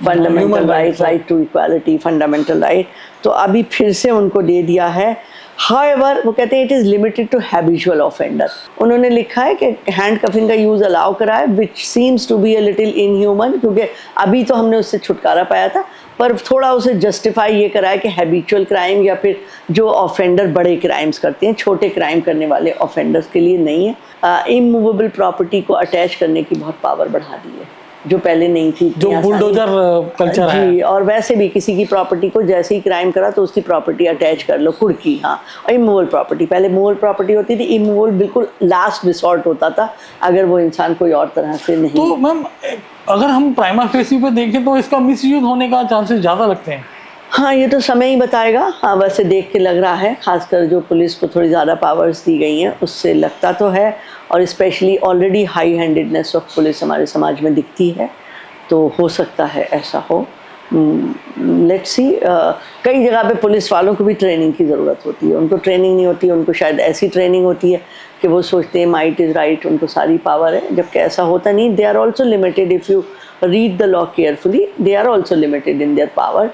fundamental right, right to equality, fundamental right, तो अभी फिर से उनको दे दिया है। However, वो कहते हैं it is limited to habitual offender. उन्होंने लिखा है कि हैंड कफिंग का यूज़ अलाउ करा है, which seems to be a little inhuman, क्योंकि अभी तो हमने उससे छुटकारा पाया था, पर थोड़ा उसे जस्टिफाई ये करा है कि हैबिचुअल क्राइम या फिर जो ऑफेंडर बड़े क्राइम्स करते हैं, छोटे क्राइम करने वाले ऑफेंडर्स के लिए नहीं है। इमूवेबल प्रॉपर्टी को अटैच करने की बहुत पावर बढ़ा दी है, जो पहले नहीं थी, जो बुलडोजर कल्चर है जी। और वैसे भी किसी की प्रॉपर्टी को जैसे ही क्राइम करा तो उसकी प्रॉपर्टी अटैच कर लो, कुर्की, हाँ। और इमूवेबल प्रॉपर्टी, पहले मूवेबल प्रॉपर्टी होती थी, इमूवेबल बिल्कुल लास्ट रिसॉर्ट होता था अगर वो इंसान कोई और तरह से नहीं। तो मैम अगर हम प्राइमा फेसी पे देखें तो इसका मिसयूज होने का चांसेस ज़्यादा लगते हैं। हाँ, ये तो समय ही बताएगा। हाँ, वैसे देख के लग रहा है, खासकर जो पुलिस को थोड़ी ज़्यादा पावर्स दी गई हैं उससे लगता तो है, और specially already high handedness of police हमारे समाज में दिखती है, तो हो सकता है ऐसा हो। Let's see. कई जगह पे पुलिस वालों को भी ट्रेनिंग की ज़रूरत होती है, उनको ट्रेनिंग नहीं होती है, उनको शायद ऐसी ट्रेनिंग होती है कि वो सोचते हैं माइट इज़ राइट, उनको सारी पावर है, जबकि ऐसा होता नहीं। They are also limited, if you read the law carefully, they are also limited in their power,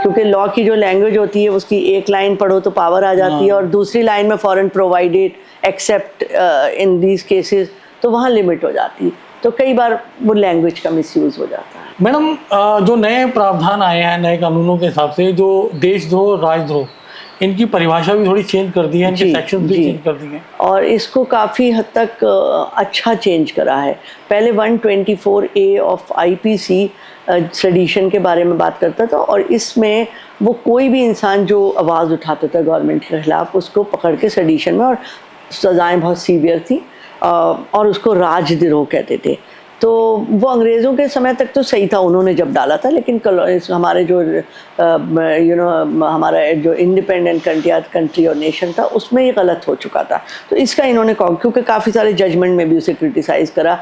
क्योंकि लॉ की जो लैंग्वेज होती है उसकी एक लाइन पढ़ो तो पावर आ जाती है, और दूसरी लाइन में foreign provided except in these cases, तो वहाँ लिमिट हो जाती है, तो कई बार वो लैंग्वेज का मिसयूज़ हो जाता है। मैडम जो नए प्रावधान आए हैं नए कानूनों के हिसाब से, जो देशद्रोह राजद्रोह, इनकी परिभाषा भी थोड़ी चेंज कर दी है, इनके सेक्शन भी चेंज कर दिए हैं, और इसको काफ़ी हद तक अच्छा चेंज करा है। पहले 124A ऑफ IPC सेडिशन के बारे में बात करता था, और इसमें वो कोई भी इंसान जो आवाज़ उठाता था गवर्नमेंट के खिलाफ उसको पकड़ के सेडिशन में, और सज़ाएं बहुत सीवियर थी, और उसको राजद्रोह कहते थे। तो वो अंग्रेज़ों के समय तक तो सही था, उन्होंने जब डाला था, लेकिन हमारे जो हमारा जो इंडिपेंडेंट कंट्री और नेशन था उसमें ये गलत हो चुका था। तो इसका इन्होंने क्योंकि काफ़ी सारे जजमेंट में भी उसे क्रिटिसाइज़ करा,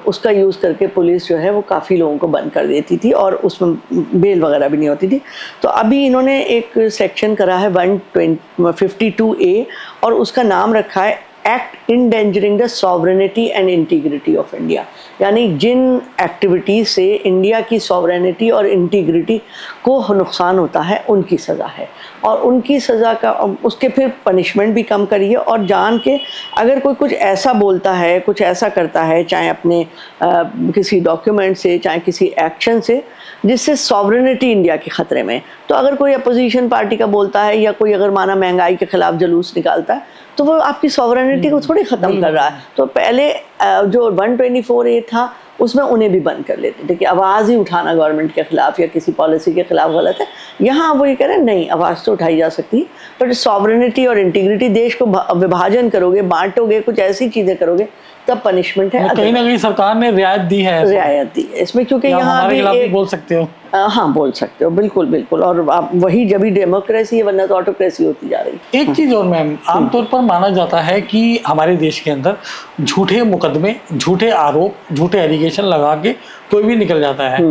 उसका यूज़ करके पुलिस जो है वो काफ़ी लोगों को बंद कर देती थी, और उसमें बेल वगैरह भी नहीं होती थी। तो अभी इन्होंने एक सेक्शन करा है 152A, और उसका नाम रखा है act endangering the sovereignty and integrity of India, यानी जिन एक्टिविटीज़ से इंडिया की सॉवरेनिटी और इंटीग्रिटी को नुकसान होता है उनकी सज़ा है, और उनकी सज़ा का उसके फिर पनिशमेंट भी कम करिए, और जान के अगर कोई कुछ ऐसा बोलता है, कुछ ऐसा करता है, चाहे अपने किसी डॉक्यूमेंट से, चाहे किसी एक्शन से जिससे सॉवरेनिटी इंडिया के ख़तरे में, तो अगर कोई अपोजिशन पार्टी का बोलता है, या कोई अगर माना महंगाई के ख़िलाफ़ जुलूस निकालता है, तो वो आपकी सॉवरेनिटी को थोड़ी ख़त्म कर रहा है। तो पहले जो 124A था उसमें उन्हें भी बंद कर लेते थे कि आवाज़ ही उठाना गवर्नमेंट के ख़िलाफ़ या किसी पॉलिसी के ख़िलाफ़ गलत है। यहाँ वो ये कह रहे हैं नहीं, आवाज़ तो उठाई जा सकती है, पर सॉवरेनिटी और इंटीग्रिटी, देश को विभाजन करोगे, बांटोगे, कुछ ऐसी चीज़ें करोगे, तब पनिशमेंट है। कहीं ना कहीं सरकार ने रियायत दी है, रियायत दी है इसमें, क्योंकि यहाँ भी बोल सकते हो। हाँ, बोल सकते हो, बिल्कुल बिल्कुल, और आप वही जब भी डेमोक्रेसी है, वरना तो ऑटोक्रेसी होती जा रही है। एक चीज़ और मैम, आमतौर पर माना जाता है कि हमारे देश के अंदर झूठे मुकदमे, झूठे आरोप, झूठे एलिगेशन लगा के कोई भी निकल जाता है,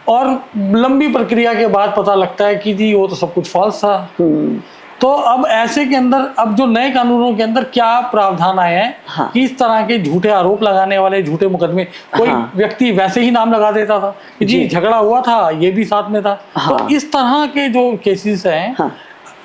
और लंबी प्रक्रिया के बाद पता लगता है कि जी वो तो सब कुछ फॉल्स था। तो अब ऐसे के अंदर, अब जो नए कानूनों के अंदर क्या प्रावधान आए हैं, हाँ। कि इस तरह के झूठे आरोप लगाने वाले, झूठे मुकदमे, कोई व्यक्ति वैसे ही नाम लगा देता था कि जी झगड़ा हुआ था, ये भी साथ में था। हाँ। तो इस तरह के जो केसेस हैं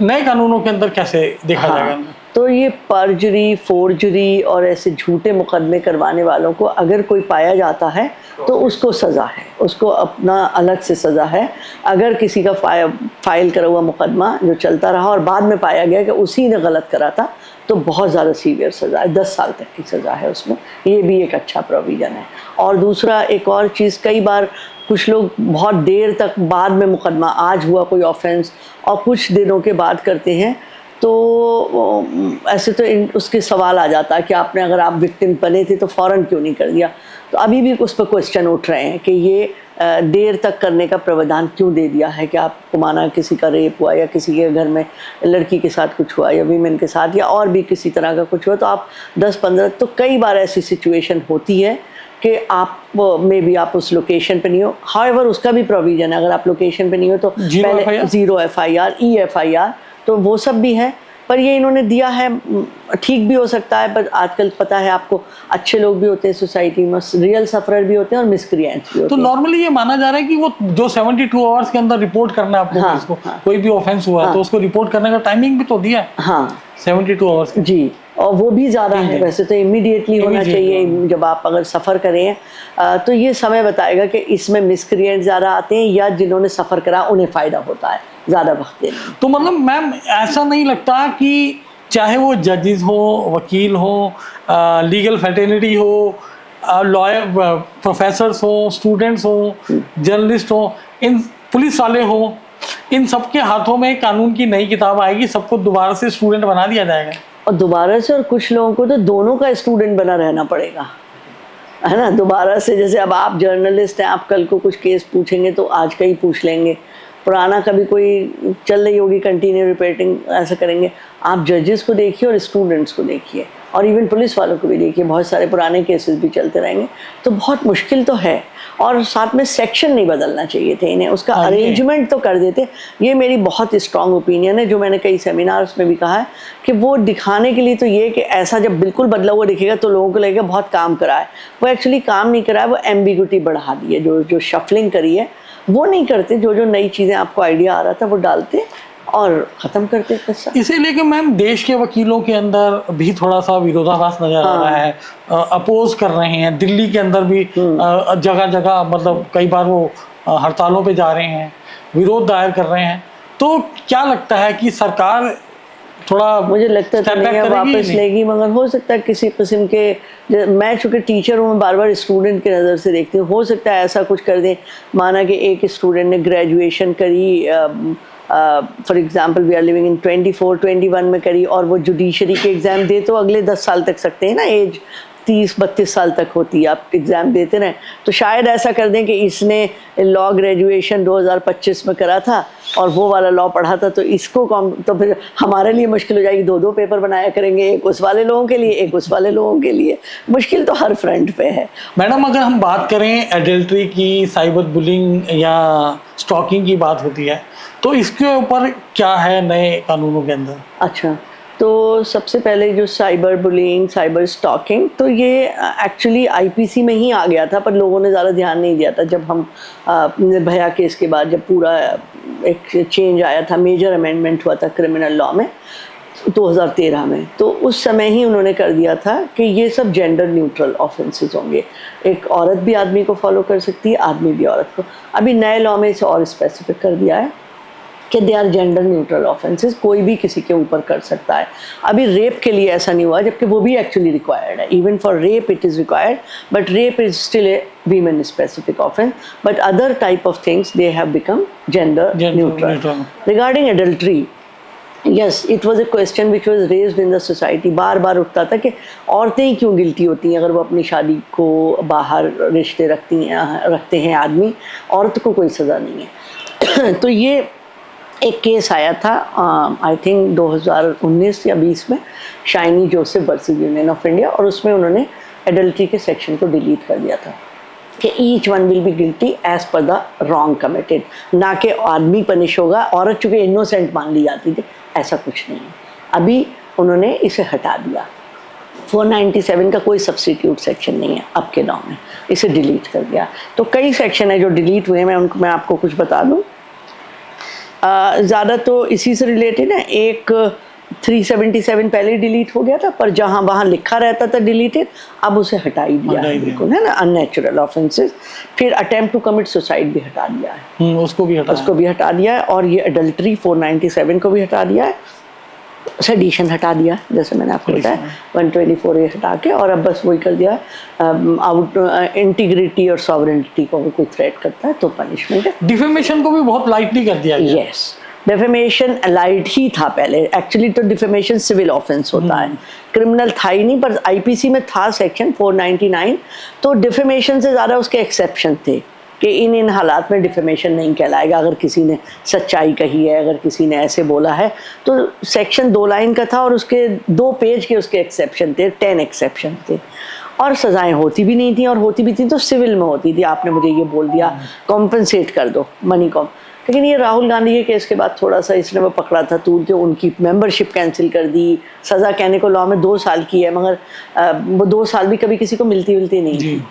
नए कानूनों के अंदर कैसे देखा जाएगा? तो ये पर्जरी, फोर्जरी और ऐसे झूठे मुकदमे करवाने वालों को अगर कोई पाया जाता है तो उसको सज़ा है, उसको अपना अलग से सज़ा है। अगर किसी का फाइल करा हुआ मुकदमा जो चलता रहा और बाद में पाया गया कि उसी ने गलत करा था, तो बहुत ज़्यादा सीवियर सज़ा है, 10 साल तक की सज़ा है उसमें। ये भी एक अच्छा प्रोविज़न है। और दूसरा एक और चीज़, कई बार कुछ लोग बहुत देर तक बाद में मुकदमा, आज हुआ कोई ऑफेंस और कुछ दिनों के बाद करते हैं, तो ऐसे तो उसके सवाल आ जाता है कि आपने, अगर आप विक्टिम बने थे तो फ़ौरन क्यों नहीं कर दिया। तो अभी भी उस पर क्वेश्चन उठ रहे हैं कि ये देर तक करने का प्रावधान क्यों दे दिया है, कि आपको माना किसी का रेप हुआ या किसी के घर में लड़की के साथ कुछ हुआ या वीमेन के साथ या और भी किसी तरह का कुछ हुआ, तो आप 10-15, तो कई बार ऐसी सिचुएशन होती है कि आप मे बी आप उस लोकेशन पे नहीं हो। हाउएवर उसका भी प्रोविज़न है, अगर आप लोकेशन पे नहीं हो तो पहले 0 FIR, EFIR, तो वो सब भी है। पर ये इन्होंने दिया है, ठीक भी हो सकता है, पर आजकल पता है आपको अच्छे लोग भी होते हैं सोसाइटी में, रियल सफरर भी होते हैं और मिसक्रिएंट्स भी होते तो हैं। नॉर्मली ये माना जा रहा है कि वो जो 72 आवर्स के अंदर रिपोर्ट करना है आपको, हाँ, उसको हाँ। कोई भी ऑफेंस हुआ है तो उसको रिपोर्ट करने का टाइमिंग भी तो दिया है हाँ 72 आवर्स। जी, और वो भी ज़्यादा है जी। वैसे तो, इमीडिएटली होना Immediately चाहिए जब आप अगर सफ़र करें। तो ये समय बताएगा कि इसमें मिसक्रिएंट ज़्यादा आते हैं या जिन्होंने सफ़र करा उन्हें फ़ायदा होता है ज़्यादा वक्त देने में। तो मतलब मैम ऐसा नहीं लगता कि चाहे वो जजेस हो, वकील हो, लीगल फैटर्निटी हो, लॉयर, प्रोफेसर्स हो, स्टूडेंट्स हो, जर्नलिस्ट हो, इन पुलिस वाले हो, इन सबके हाथों में कानून की नई किताब आएगी, सबको दोबारा से स्टूडेंट बना दिया जाएगा। और दोबारा से, और कुछ लोगों को तो दोनों का स्टूडेंट बना रहना पड़ेगा, है ना, दोबारा से। जैसे अब आप जर्नलिस्ट हैं, आप कल को कुछ केस पूछेंगे तो आज का ही पूछ लेंगे, पुराना कभी कोई चल रही होगी कंटिन्यू रिपीटिंग, ऐसा करेंगे। आप जजेस को देखिए और स्टूडेंट्स को देखिए और इवन पुलिस वालों को भी देखिए, बहुत सारे पुराने केसेस भी चलते रहेंगे, तो बहुत मुश्किल तो है। और साथ में सेक्शन नहीं बदलना चाहिए थे इन्हें, उसका अरेंजमेंट तो कर देते। ये मेरी बहुत स्ट्रॉन्ग ओपिनियन है, जो मैंने कई सेमिनार्स में भी कहा है कि वो दिखाने के लिए तो ये कि ऐसा जब बिल्कुल बदला हुआ दिखेगा तो लोगों को लगेगा बहुत काम करा है, वो एक्चुअली काम नहीं करा है, वो एम्बिग्यूटी बढ़ा दी है, जो शफलिंग करी है वो नहीं करते, जो नई चीज़ें आपको आइडिया आ रहा था वो डालते और ख़त्म करते किस्सा। इसे लेके मैम देश के वकीलों के अंदर भी थोड़ा सा विरोधाभास नजर आ रहा है, अपोज कर रहे हैं। दिल्ली के अंदर भी जगह जगह मतलब कई बार वो हड़तालों पे जा रहे हैं, विरोध दायर कर रहे हैं। तो क्या लगता है कि सरकार थोड़ा, मुझे लगता तो नहीं है वापस लेगी, मगर हो सकता है किसी किस्म के, मैं चूँकि टीचर हूँ, मैं बार बार स्टूडेंट की नज़र से देखती हूँ, हो सकता है ऐसा कुछ कर दें। माना कि एक स्टूडेंट ने ग्रेजुएशन करी, for example we are living in 24-21 में करी, और वो जुडिशरी के एग्ज़ाम दे तो अगले 10 साल तक सकते हैं ना, एज 30-32 साल तक होती है, आप एग्ज़ाम देते रहें। तो शायद ऐसा कर दें कि इसने लॉ ग्रेजुएशन 2025 में करा था और वो वाला लॉ पढ़ा था, तो इसको तो फिर हमारे लिए मुश्किल हो जाएगी, 2-2 पेपर बनाया करेंगे, एक उस वाले लोगों के लिए, एक उस वाले लोगों के लिए। मुश्किल तो हर फ्रंट पे है। मैडम अगर हम बात करें एडल्ट्री की, साइबर बुलिंग या स्टॉकिंग की बात होती है, तो इसके ऊपर क्या है नए कानूनों के अंदर? अच्छा, तो सबसे पहले जो साइबर बुलिंग, साइबर स्टॉकिंग, तो ये एक्चुअली आईपीसी में ही आ गया था, पर लोगों ने ज़्यादा ध्यान नहीं दिया था। जब हम निर्भया केस के बाद जब पूरा एक चेंज आया था, मेजर अमेंडमेंट हुआ था क्रिमिनल लॉ में 2013 में, तो उस समय ही उन्होंने कर दिया था कि ये सब जेंडर न्यूट्रल ऑफेंसेस होंगे। एक औरत भी आदमी को फॉलो कर सकती है, आदमी भी औरत को। अभी नए लॉ में इसे और स्पेसिफिक कर दिया है कि they are gender neutral offences, कोई भी किसी के ऊपर कर सकता है। अभी रेप के लिए ऐसा नहीं हुआ, जबकि वो भी एक्चुअली रिक्वायर्ड है। Even for rape it is required, but rape is still a women specific offence, but other type of things they have become gender neutral. Regarding adultery, yes, it was a question which was raised in the society. बार बार उठता था कि औरतें ही क्यों guilty होती हैं अगर वो अपनी शादी को बाहर रिश्ते रखते हैं आदमी, औरत को कोई सज़ा नहीं है। तो ये एक केस आया था आई थिंक 2019 या 20 में, shiny Joseph versus union of India, और उसमें उन्होंने एडल्ट्री के सेक्शन को डिलीट कर दिया था कि each one will be guilty as per the wrong committed, ना कि आदमी पनिश होगा, औरत चूँकि इनोसेंट मान ली जाती थी, ऐसा कुछ नहीं है। अभी उन्होंने इसे हटा दिया, 497 का कोई सब्स्टिट्यूट सेक्शन नहीं है अब के लॉ में, इसे डिलीट कर दिया। तो कई सेक्शन है जो डिलीट हुए, मैं आपको कुछ बता दूँ। ज़्यादा तो इसी से रिलेटेड है। एक 377 पहले डिलीट हो गया था, पर जहाँ वहाँ लिखा रहता था डिलीटेड, अब उसे हटा ही दिया है बिल्कुल, है ना, अननेचुरल ऑफेंसेस। फिर अटेम्प्ट टू कमिट सुसाइड भी हटा दिया है, उसको भी हटा दिया है, और ये एडल्ट्री 497 को भी हटा दिया है, सेडिशन हटा दिया, जैसे मैंने आपको बताया 124A हटा के, और अब बस वही कर दिया आउट इंटीग्रिटी और सॉवरेनिटी को कोई थ्रेट करता है तो पनिशमेंट है। डिफेमेशन को भी बहुत लाइटली कर दिया गया। यस, डिफेमेशन लाइट ही था पहले, एक्चुअली तो डिफेमेशन सिविल ऑफेंस होता है, क्रिमिनल था ही नहीं, पर आईपीसी में था सेक्शन 499, तो डिफेमेशन से ज़्यादा उसके एक्सेप्शन थे कि इन हालात में डिफेमेशन नहीं कहलाएगा। अगर किसी ने सच्चाई कही है, अगर किसी ने ऐसे बोला है, तो सेक्शन 2 लाइन का था और उसके 2 पेज के उसके एक्सेप्शन थे, 10 एक्सेप्शन थे, और सज़ाएं होती भी नहीं थी, और होती भी थी तो सिविल में होती थी। आपने मुझे ये बोल दिया कॉम्पनसेट कर दो, मनी लेकिन ये राहुल गांधी के केस के बाद थोड़ा सा इसने वो पकड़ा था तूल के उनकी मेंबरशिप कैंसिल कर दी। सज़ा कहने को लॉ में 2 साल की है, मगर वो 2 साल भी कभी किसी को मिलती नहीं थी।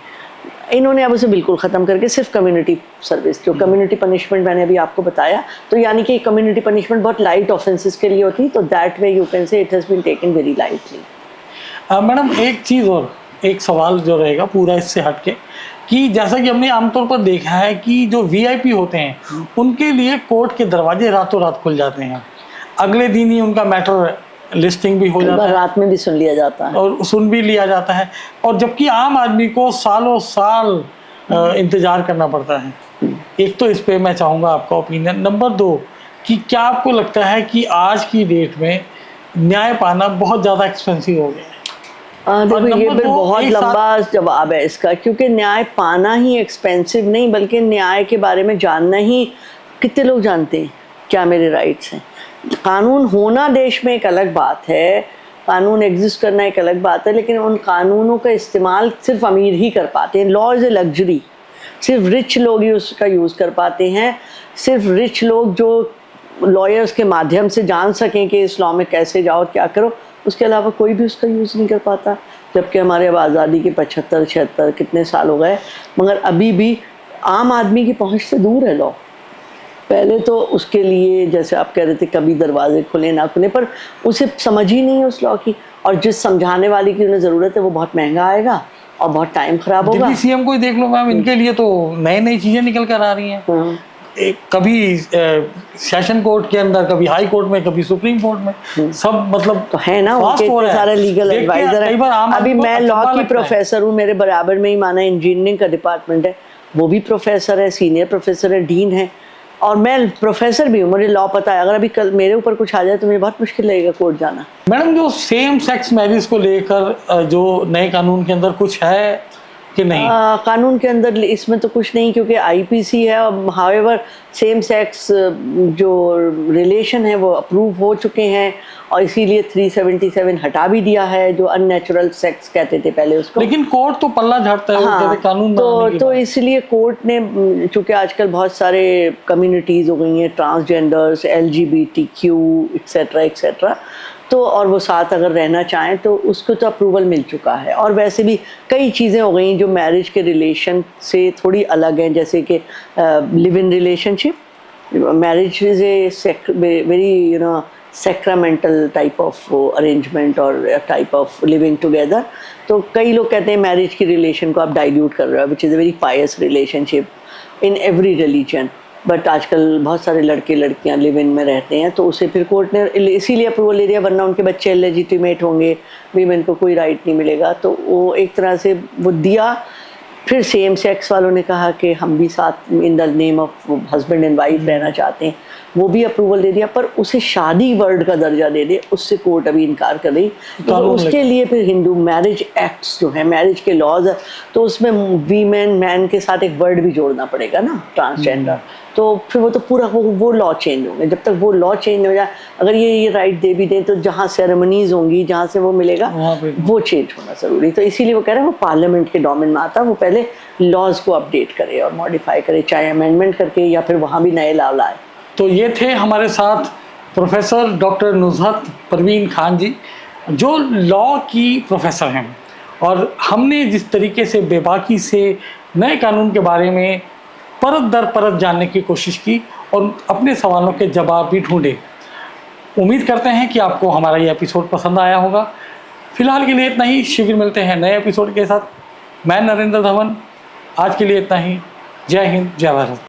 इन्होंने अब उसे बिल्कुल ख़त्म करके सिर्फ कम्युनिटी सर्विस, जो कम्युनिटी पनिशमेंट मैंने अभी आपको बताया, तो यानी कि कम्युनिटी पनिशमेंट बहुत लाइट ऑफेंसेस के लिए होती, तो that way you can say it has been taken very lightly. Madam एक चीज़ और, एक सवाल जो रहेगा पूरा इससे हटके, कि जैसा कि हमने आमतौर पर देखा है कि जो वीआईपी होते हैं उनके लिए कोर्ट के दरवाजे रातों रात खुल जाते हैं, अगले दिन ही उनका मैटर लिस्टिंग भी हो जाता है, रात में भी सुन लिया जाता है और सुन भी लिया जाता है, और जबकि आम आदमी को सालों साल इंतज़ार करना पड़ता है। एक तो इस पे मैं चाहूँगा आपका ओपिनियन। नंबर 2 कि क्या आपको लगता है कि आज की डेट में न्याय पाना बहुत ज़्यादा एक्सपेंसिव हो गया है? देखो ये नंबर फिर 2, बहुत एक लंबा जवाब है इसका, क्योंकि न्याय पाना ही एक्सपेंसिव नहीं, बल्कि न्याय के बारे में जानना ही, कितने लोग जानते हैं क्या मेरे राइट्स हैं। कानून होना देश में एक अलग बात है, कानून एग्जिस्ट करना एक अलग बात है, लेकिन उन कानूनों का इस्तेमाल सिर्फ अमीर ही कर पाते हैं। लॉ इज़ ए लग्जरी, सिर्फ रिच लोग ही उसका यूज़ कर पाते हैं। सिर्फ रिच लोग जो लॉयर्स के माध्यम से जान सकें कि इस लॉ में कैसे जाओ और क्या करो, उसके अलावा कोई भी उसका यूज़ नहीं कर पाता। जबकि हमारे अब आज़ादी के 75-76 कितने साल हो गए, मगर अभी भी आम आदमी की पहुंच से दूर है लॉ। पहले तो उसके लिए जैसे आप कह रहे थे कभी दरवाजे खुले ना खुले, पर उसे समझ ही नहीं है उस लॉ की, और जिस समझाने वाले की उन्हें ज़रूरत है वो बहुत महंगा आएगा और बहुत टाइम ख़राब होगा। दिल्ली सीएम को ही देख लो मैम, इनके लिए तो नई चीज़ें निकल कर आ रही हैं। एक कभी सेशन कोर्ट के अंदर, कभी हाई कोर्ट में, कभी सुप्रीम कोर्ट में, सब मतलब तो है ना, उनके इतने सारे लीगल एडवाइजर हैं। अभी मैं लॉ की प्रोफेसर हूँ, मेरे बराबर में ही माना इंजीनियरिंग का डिपार्टमेंट है, वो भी प्रोफेसर है, सीनियर प्रोफेसर है, डीन है, और मैं प्रोफेसर भी हूँ, मुझे लॉ पता है। अगर अभी कल मेरे ऊपर कुछ आ जाए तो मुझे बहुत मुश्किल लगेगा कोर्ट जाना। मैडम जो सेम सेक्स मैरिज को लेकर जो नए कानून के अंदर कुछ है कि नहीं? कानून के अंदर इसमें तो कुछ नहीं, क्योंकि आईपीसी है। और हावेवर सेम सेक्स जो रिलेशन है वो अप्रूव हो चुके हैं, और इसीलिए 377 हटा भी दिया है, जो अननेचुरल सेक्स कहते थे पहले उसको। लेकिन कोर्ट तो पल्ला झाड़ता है, हाँ, कानून तो इसलिए कोर्ट ने, चूँकि आजकल बहुत सारे कम्युनिटीज़ हो गई हैं, ट्रांसजेंडर्स, LGBTQ एक्सेट्रा एक्सेट्रा, तो और वो साथ अगर रहना चाहें तो उसको तो अप्रूवल मिल चुका है। और वैसे भी कई चीज़ें हो गई जो मैरिज के रिलेशन से थोड़ी अलग हैं, जैसे कि live in relationship. Marriage is a very sacramental type of arrangement और टाइप ऑफ लिविंग टुगेदर। तो कई लोग कहते हैं मैरिज की रिलेशन को आप डाइल्यूट कर रहे हो, which is a very Payas relationship in every religion. But आजकल बहुत सारे लड़के लड़कियां लिव इन में रहते हैं, तो उसे फिर कोर्ट ने इसीलिए अप्रूवल ले दिया, वरना उनके बच्चे लेजिटिमेट होंगे, वीमेन को कोई राइट नहीं मिलेगा। तो वो एक तरह से वो दिया। फिर सेम सेक्स वालों ने कहा कि हम भी साथ in the name of husband and wife रहना चाहते हैं, वो भी अप्रूवल दे दिया। पर उसे शादी वर्ड का दर्जा दे दे, उससे कोर्ट अभी इनकार कर रही। तो उसके लिए फिर हिंदू मैरिज एक्ट्स जो है, मैरिज के लॉज, तो उसमें वीमेन मैन के साथ एक वर्ड भी जोड़ना पड़ेगा ना, ट्रांसजेंडर। तो फिर वो तो पूरा वो लॉ चेंज होंगे। जब तक वो लॉ चेंज हो जाए, अगर ये राइट दे भी दें, तो जहाँ सेरेमनीज होंगी, जहाँ से वो मिलेगा, वो चेंज होना ज़रूरी। तो इसीलिए वो कह रहे हैं वो पार्लियामेंट के डोमेन में आता है, वो पहले लॉज को अपडेट करे और मॉडिफाई करे, चाहे अमेंडमेंट करके या फिर वहाँ भी नए लॉ लाए। तो ये थे हमारे साथ प्रोफेसर डॉक्टर नुज़हत परवीन खान जी, जो लॉ की प्रोफेसर हैं, और हमने जिस तरीके से बेबाकी से नए कानून के बारे में परत दर परत जानने की कोशिश की और अपने सवालों के जवाब भी ढूंढे। उम्मीद करते हैं कि आपको हमारा ये एपिसोड पसंद आया होगा। फिलहाल के लिए इतना ही, शीघ्र मिलते हैं नए एपिसोड के साथ। मैं नरेंद्र धवन, आज के लिए इतना ही। जय हिंद, जय भारत।